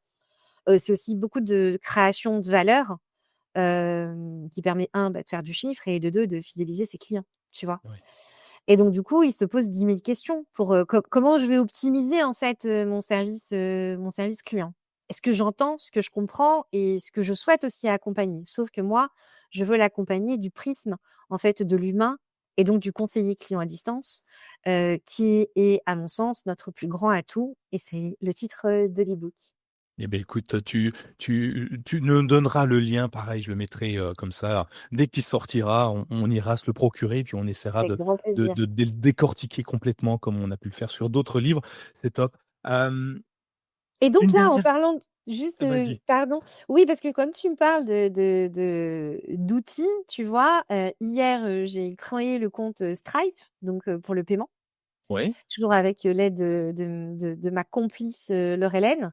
c'est aussi beaucoup de création de valeur, qui permet de faire du chiffre et de 2 de fidéliser ses clients, tu vois? Ouais. Et donc du coup, ils se posent 10 000 questions pour, comment je vais optimiser en fait, mon service client? Est-ce que j'entends, ce que je comprends et ce que je souhaite aussi accompagner? Sauf que moi, je veux l'accompagner du prisme, en fait, de l'humain et donc du conseiller client à distance, qui est, à mon sens, notre plus grand atout et c'est le titre, de l'e-book. Eh beh, écoute, tu nous donneras le lien, pareil, je le mettrai, comme ça, dès qu'il sortira, on ira se le procurer, puis on essaiera Avec grand plaisir. de décortiquer complètement comme on a pu le faire sur d'autres livres. C'est top. Et Une donc là, en dernière parlant juste, vas-y. pardon, oui, parce que comme tu me parles d'outils, tu vois, hier, j'ai créé le compte, Stripe, donc pour le paiement, Ouais, toujours avec, l'aide, de ma complice, Laure-Hélène.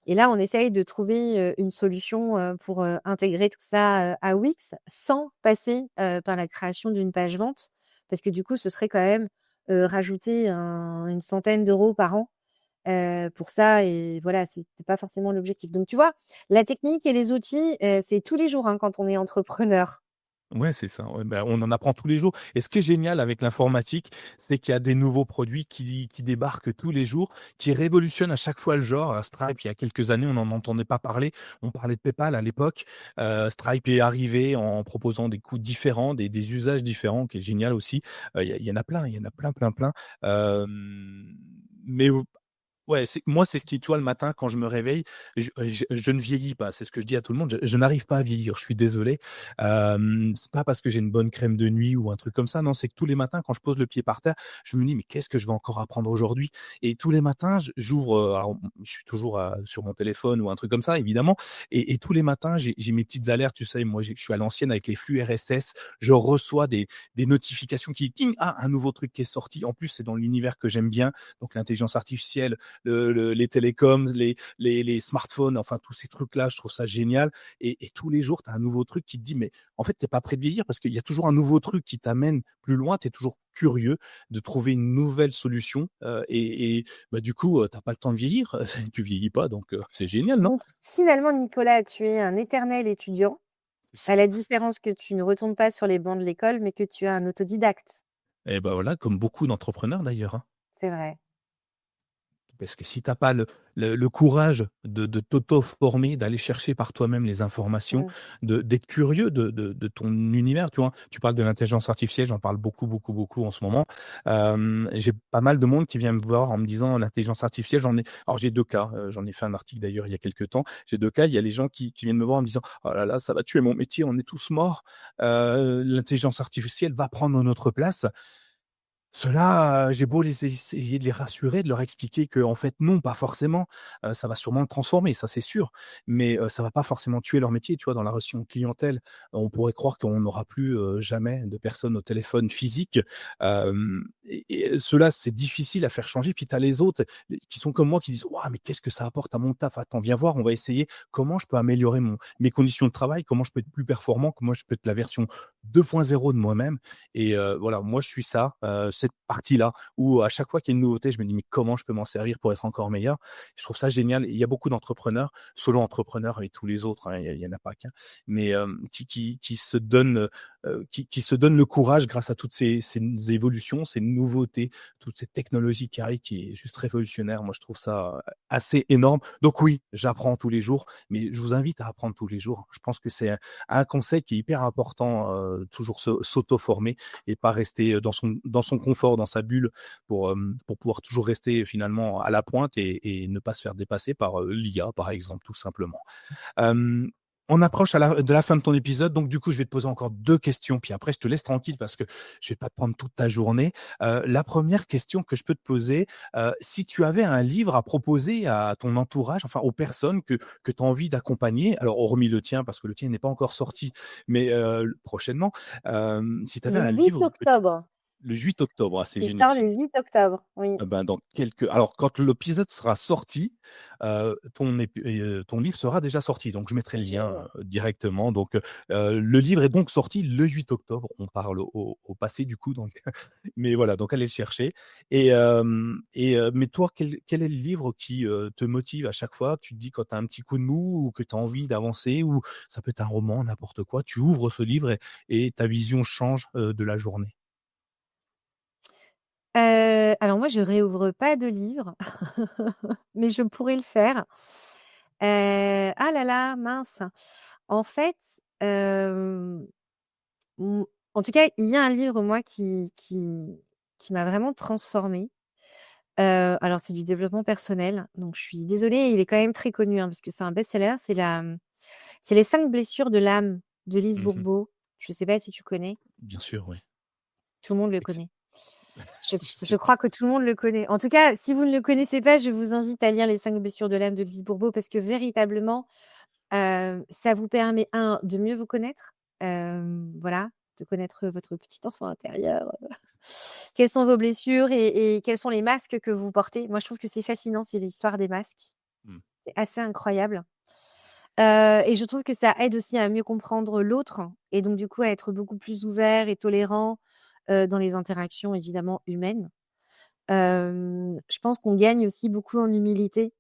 Et là, on essaye de trouver, une solution, pour, intégrer tout ça, à Wix, sans passer, par la création d'une page vente. Parce que du coup, ce serait quand même, rajouter une centaine d'euros par an, pour ça, et voilà, c'était pas forcément l'objectif. Donc tu vois, la technique et les outils, c'est tous les jours, hein, quand on est entrepreneur. ouais, c'est ça, ouais, bah, on en apprend tous les jours et ce qui est génial avec l'informatique, c'est qu'il y a des nouveaux produits qui débarquent tous les jours, qui révolutionnent à chaque fois le genre. Stripe, il y a quelques années, on n'en entendait pas parler. On parlait de PayPal à l'époque. Stripe est arrivé en proposant des coûts différents, des usages différents, qui est génial aussi. Il y en a plein, il y en a plein, plein, plein. Mais ouais, c'est ce qui, tu vois, le matin quand je me réveille, je ne vieillis pas. C'est ce que je dis à tout le monde. Je n'arrive pas à vieillir. Je suis désolé. C'est pas parce que j'ai une bonne crème de nuit ou un truc comme ça. Non, c'est que tous les matins, quand je pose le pied par terre, je me dis mais qu'est-ce que je vais encore apprendre aujourd'hui? Et tous les matins, j'ouvre. Alors, je suis toujours sur mon téléphone ou un truc comme ça, évidemment. Et tous les matins, j'ai mes petites alertes. Tu sais, moi, je suis à l'ancienne avec les flux RSS. Je reçois des notifications qui ting, ah, un nouveau truc qui est sorti. En plus, c'est dans l'univers que j'aime bien. Donc l'intelligence artificielle, les télécoms, les smartphones, enfin tous ces trucs-là, je trouve ça génial. Et tous les jours, tu as un nouveau truc qui te dit, mais en fait, tu pas prêt de vieillir parce qu'il y a toujours un nouveau truc qui t'amène plus loin, tu es toujours curieux de trouver une nouvelle solution. Bah, du coup, tu pas le temps de vieillir, tu vieillis pas, donc c'est génial, non? Donc finalement, Nicolas, tu es un éternel étudiant, à la différence que tu ne retournes pas sur les bancs de l'école, mais que tu es un autodidacte. Et ben voilà, comme beaucoup d'entrepreneurs d'ailleurs, hein. C'est vrai. Parce que si tu as pas le courage de t'auto-former, d'aller chercher par toi-même les informations, Mmh. d'être curieux de ton univers, tu vois? Tu parles de l'intelligence artificielle, j'en parle beaucoup, beaucoup, beaucoup en ce moment. J'ai pas mal de monde qui vient me voir en me disant: «L'intelligence artificielle», j'ai 2 cas, j'en ai fait un article d'ailleurs il y a quelque temps. J'ai 2 cas, il y a les gens qui viennent me voir en me disant: «Oh là là, ça va tuer mon métier, on est tous morts, l'intelligence artificielle va prendre notre place». Ceux-là, j'ai beau essayer de les rassurer, de leur expliquer que en fait non, pas forcément, ça va sûrement le transformer, ça c'est sûr, mais ça va pas forcément tuer leur métier, tu vois? Dans la relation clientèle, on pourrait croire qu'on n'aura plus, jamais de personnes au téléphone physique, et ceux-là, c'est difficile à faire changer. Puis tu as les autres qui sont comme moi qui disent: «Waouh, mais qu'est-ce que ça apporte à mon taf? Attends, viens voir, on va essayer comment je peux améliorer mes conditions de travail, comment je peux être plus performant, comment je peux être la version 2.0 de moi-même». Et voilà, moi je suis ça, cette partie-là où à chaque fois qu'il y a une nouveauté, je me dis: «Mais comment je peux m'en servir pour être encore meilleur?» Je trouve ça génial. Il y a beaucoup d'entrepreneurs, solo-entrepreneurs et tous les autres, hein, il y en a pas qu'un, mais qui se donnent, qui se donnent le courage grâce à toutes ces évolutions, ces nouveautés, toutes ces technologies qui arrivent, qui est juste révolutionnaire. Moi, je trouve ça assez énorme. Donc oui, j'apprends tous les jours, mais je vous invite à apprendre tous les jours. Je pense que c'est un conseil qui est hyper important, toujours s'auto-former et pas rester dans son confort, dans sa bulle pour pouvoir toujours rester finalement à la pointe et ne pas se faire dépasser par l'IA, par exemple, tout simplement. Hem, on approche de la fin de ton épisode, donc du coup, je vais te poser encore 2 questions, puis après je te laisse tranquille parce que je vais pas te prendre toute ta journée. La première question que je peux te poser, si tu avais un livre à proposer à ton entourage, enfin aux personnes que tu as envie d'accompagner, alors hormis le tien parce que le tien n'est pas encore sorti, mais prochainement, si tu avais Le un 8 livre que tu octobre, le 8 octobre, ah c'est il génial. sort le 8 octobre, oui. Ben, dans quelques alors quand l'épisode sera sorti, ton livre sera déjà sorti, donc je mettrai le lien, Génial. directement. Donc le livre est donc sorti le 8 octobre. On parle au passé du coup, donc mais voilà, donc allez le chercher. Mais toi, quel est le livre qui, te motive à chaque fois? Tu te dis quand tu as un petit coup de mou ou que tu as envie d'avancer, ou ça peut être un roman, n'importe quoi, tu ouvres ce livre et ta vision change, de la journée? Alors moi, je réouvre pas de livre, mais je pourrais le faire. Ah là là, mince. En fait, mmh, en tout cas, il y a un livre, moi, qui m'a vraiment transformée. Alors c'est du développement personnel, donc je suis désolée, il est quand même très connu, hein, parce que c'est un best-seller. C'est Les 5 blessures de l'âme de Lise Mhm. Bourbeau. Je sais pas si tu connais? Bien sûr, oui. Tout le monde le Ex- connaît. Je Je je sais pas. crois que tout le monde le connaît. En tout cas, si vous ne le connaissez pas, je vous invite à lire Les 5 blessures de l'âme de Lise Bourbeau parce que véritablement, ça vous permet, de mieux vous connaître, voilà, de connaître votre petit enfant intérieur, quelles sont vos blessures et quels sont les masques que vous portez. Moi, je trouve que c'est fascinant, c'est l'histoire des masques. Mm. C'est assez incroyable, et je trouve que ça aide aussi à mieux comprendre l'autre et donc du coup à être beaucoup plus ouvert et tolérant, dans les interactions évidemment humaines. Je pense qu'on gagne aussi beaucoup en humilité,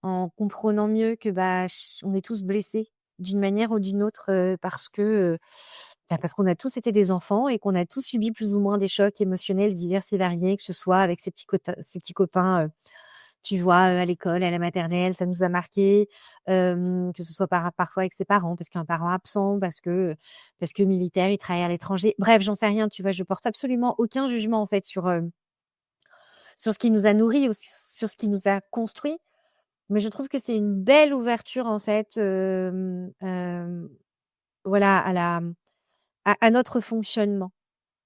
en comprenant mieux que, bah, on est tous blessés d'une manière ou d'une autre, parce qu'on a tous été des enfants et qu'on a tous subi plus ou moins des chocs émotionnels divers et variés, que ce soit avec ses petits copains, tu vois, à l'école, à la maternelle, ça nous a marqué, que ce soit parfois avec ses parents, parce qu'un parent absent, parce que militaire, il travaille à l'étranger. Bref, j'en sais rien, tu vois? Je porte absolument aucun jugement, en fait, sur ce qui nous a nourris ou sur ce qui nous a construits. Mais je trouve que c'est une belle ouverture en fait, voilà à notre fonctionnement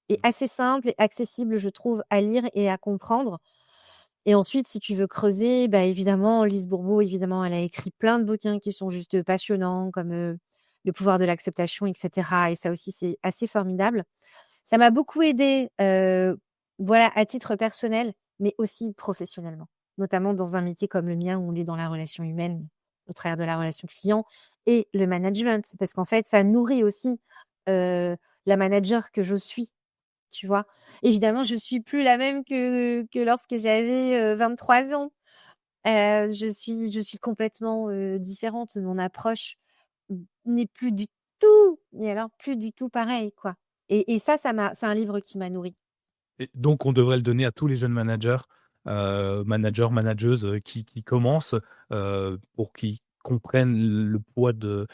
et assez simple et accessible je trouve à lire et à comprendre et ensuite si tu veux creuser, bah, évidemment Lise Bourbeau évidemment elle a écrit plein de bouquins qui sont juste passionnants comme, Le pouvoir de l'acceptation et cetera et ça aussi c'est assez formidable. Ça m'a beaucoup aidée, voilà, à titre personnel, mais aussi professionnellement. Notamment dans un métier comme le mien où on est dans la relation humaine, au travers de la relation client et le management. Parce qu'en fait, ça nourrit aussi, la manager que je suis, tu vois? Évidemment, je suis plus la même que lorsque j'avais, 23 ans. Je suis complètement, différente. Mon approche n'est plus du tout, mais alors plus du tout pareil, quoi. Et ça, c'est un livre qui m'a nourrie. Et donc, on devrait le donner à tous les jeunes managers, managers, manageuses qui commencent pour qu'ils comprennent le poids de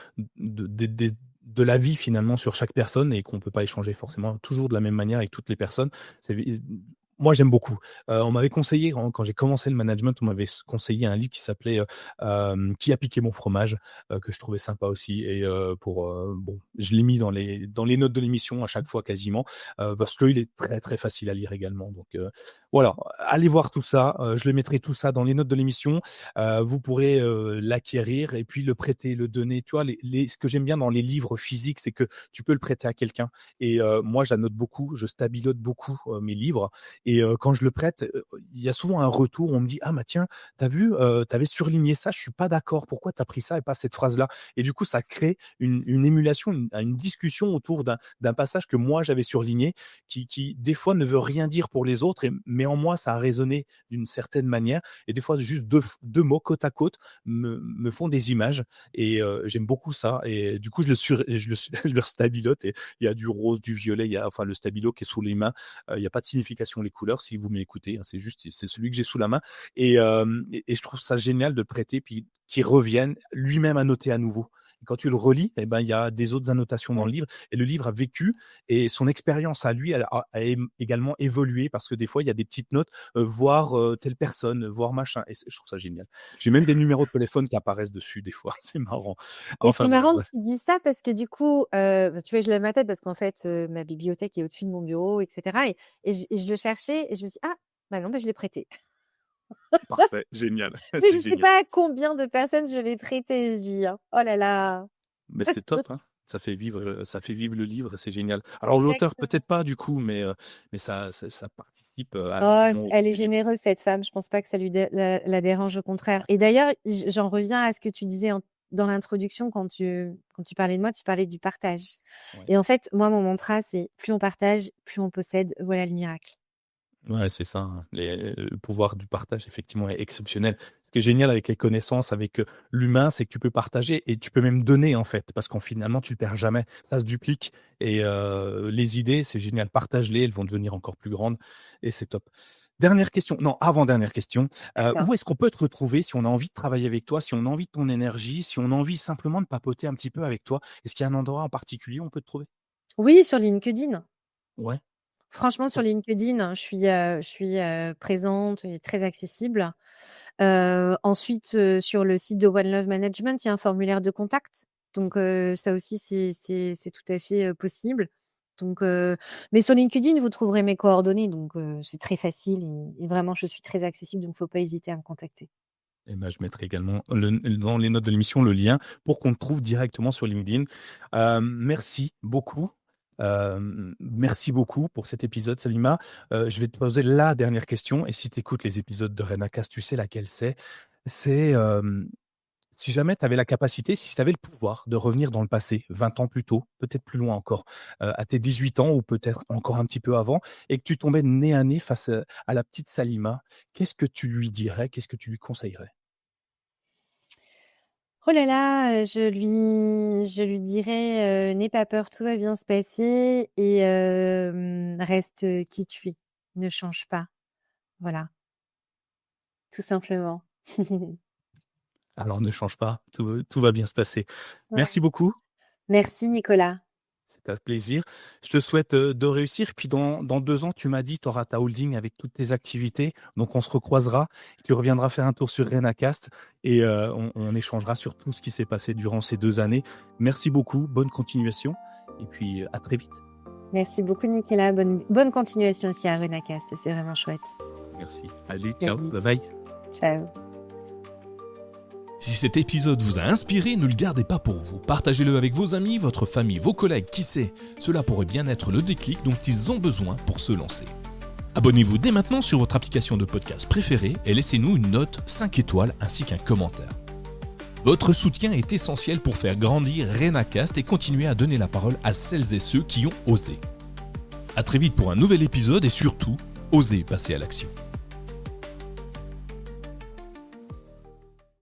la vie finalement sur chaque personne et qu'on ne peut pas échanger forcément toujours de la même manière avec toutes les personnes. C'est- Moi, j'aime beaucoup. On m'avait conseillé, quand j'ai commencé le management, on m'avait conseillé un livre qui s'appelait Qui a piqué mon fromage, que je trouvais sympa aussi. Et bon, je l'ai mis dans les notes de l'émission à chaque fois quasiment parce qu'il est très très facile à lire également. Donc voilà, allez voir tout ça. Je le mettrai tout ça dans les notes de l'émission. Vous pourrez l'acquérir et puis le prêter, le donner. Tu vois, ce que j'aime bien dans les livres physiques, c'est que tu peux le prêter à quelqu'un. Et moi, j'annote beaucoup, je stabilote beaucoup mes livres. Et quand je le prête, il y a souvent un retour. On me dit ah bah tiens, t'as vu, t'avais surligné ça. Je suis pas d'accord. Pourquoi t'as pris ça et pas cette phrase-là? Et du coup, ça crée une émulation, une discussion autour d'un passage que moi j'avais surligné, qui des fois ne veut rien dire pour les autres, mais en moi ça a résonné d'une certaine manière. Et des fois, juste deux mots côte à côte me font des images. Et j'aime beaucoup ça. Et du coup, je le stabilote. Et il y a du rose, du violet. Il y a enfin le stabilo qui est sous les mains. Il n'y a pas de signification les couleurs si vous m'écoutez. Hein, c'est celui que j'ai sous la main. Et je trouve ça génial de le prêter puis qu'il revienne lui-même à noter à nouveau. Et quand tu le relis, eh ben, il y a des autres annotations dans le Mmh. livre et le livre a vécu et son expérience à lui a également évolué parce que des fois, il y a des petites notes, voir telle personne, voir machin. Et je trouve ça génial. J'ai même des numéros de téléphone qui apparaissent dessus des fois. C'est marrant. Et c'est Enfin, marrant que bref. tu dis ça parce que du coup, bah, tu vois, je lève ma tête parce qu'en fait, ma bibliothèque est au-dessus de mon bureau et cetera et je le cherchais et je me suis dit: «Ah, bah, non, bah, je l'ai prêté». Parfait, génial. Mais je C'est sais génial. pas à combien de personnes je l'ai prêté lui, hein. Oh là là! Mais c'est top, hein. Ça fait vivre le livre et c'est génial. Alors l'auteur Exactement. peut-être pas du coup, mais ça participe Oh, amplement au elle est du livre. généreuse cette femme, je pense pas que ça lui la dérange, au contraire. Et d'ailleurs, j'en reviens à ce que tu disais dans l'introduction quand tu parlais de moi, tu parlais du partage. Ouais. Et en fait, moi, mon mantra, c'est plus on partage, plus on possède. Voilà le miracle. Ouais, c'est ça, hein. Le pouvoir du partage, effectivement, est exceptionnel. Ce qui est génial avec les connaissances, avec l'humain, c'est que tu peux partager et tu peux même donner, en fait, parce qu'en finalement, tu ne perds jamais. Ça se duplique. Et les idées, c'est génial. Partage-les, elles vont devenir encore plus grandes et c'est top. Dernière question, non, avant-dernière question. D'accord. Où est-ce qu'on peut te retrouver si on a envie de travailler avec toi, si on a envie de ton énergie, si on a envie simplement de papoter un petit peu avec toi? Est-ce qu'il y a un endroit en particulier où on peut te trouver? Oui, sur LinkedIn. Ouais. Franchement, sur LinkedIn, je suis présente et très accessible. Ensuite, sur le site de One Love Management, il y a un formulaire de contact. Donc, ça aussi, c'est tout à fait possible. Donc, mais sur LinkedIn, vous trouverez mes coordonnées. Donc, c'est très facile et vraiment, je suis très accessible. Donc, il ne faut pas hésiter à me contacter. Et ben, je mettrai également dans les notes de l'émission le lien pour qu'on te trouve directement sur LinkedIn. Merci beaucoup. Merci beaucoup pour cet épisode, Salima. Je vais te poser la dernière question. Et si tu écoutes les épisodes de Renacast, tu sais laquelle c'est. C'est si jamais tu avais la capacité, si tu avais le pouvoir de revenir dans le passé, 20 ans plus tôt, peut-être plus loin encore, à tes 18 ans ou peut-être encore un petit peu avant, et que tu tombais nez à nez face à la petite Salima, qu'est-ce que tu lui dirais? Qu'est-ce que tu lui conseillerais? Oh là là, je lui dirais, n'aie pas peur, tout va bien se passer et reste qui tu es. Ne change pas. Voilà, tout simplement. Alors ne change pas, tout va bien se passer. Ouais. Merci beaucoup, Merci Nicolas. c'est un plaisir. Je te souhaite de réussir. Puis dans 2 ans, tu m'as dit, tu auras ta holding avec toutes tes activités. Donc on se recroisera. Tu reviendras faire un tour sur Renacast et on échangera sur tout ce qui s'est passé durant ces 2 années. Merci beaucoup, bonne continuation et puis à très vite. Merci beaucoup Nicolas. Bonne continuation aussi à Renacast, c'est vraiment chouette. Merci. Allez, ciao, Salut. bye bye. Ciao. Si cet épisode vous a inspiré, ne le gardez pas pour vous. Partagez-le avec vos amis, votre famille, vos collègues, qui sait. Cela pourrait bien être le déclic dont ils ont besoin pour se lancer. Abonnez-vous dès maintenant sur votre application de podcast préférée et laissez-nous une note 5 étoiles ainsi qu'un commentaire. Votre soutien est essentiel pour faire grandir Renacast et continuer à donner la parole à celles et ceux qui ont osé. À très vite pour un nouvel épisode et surtout, osez passer à l'action.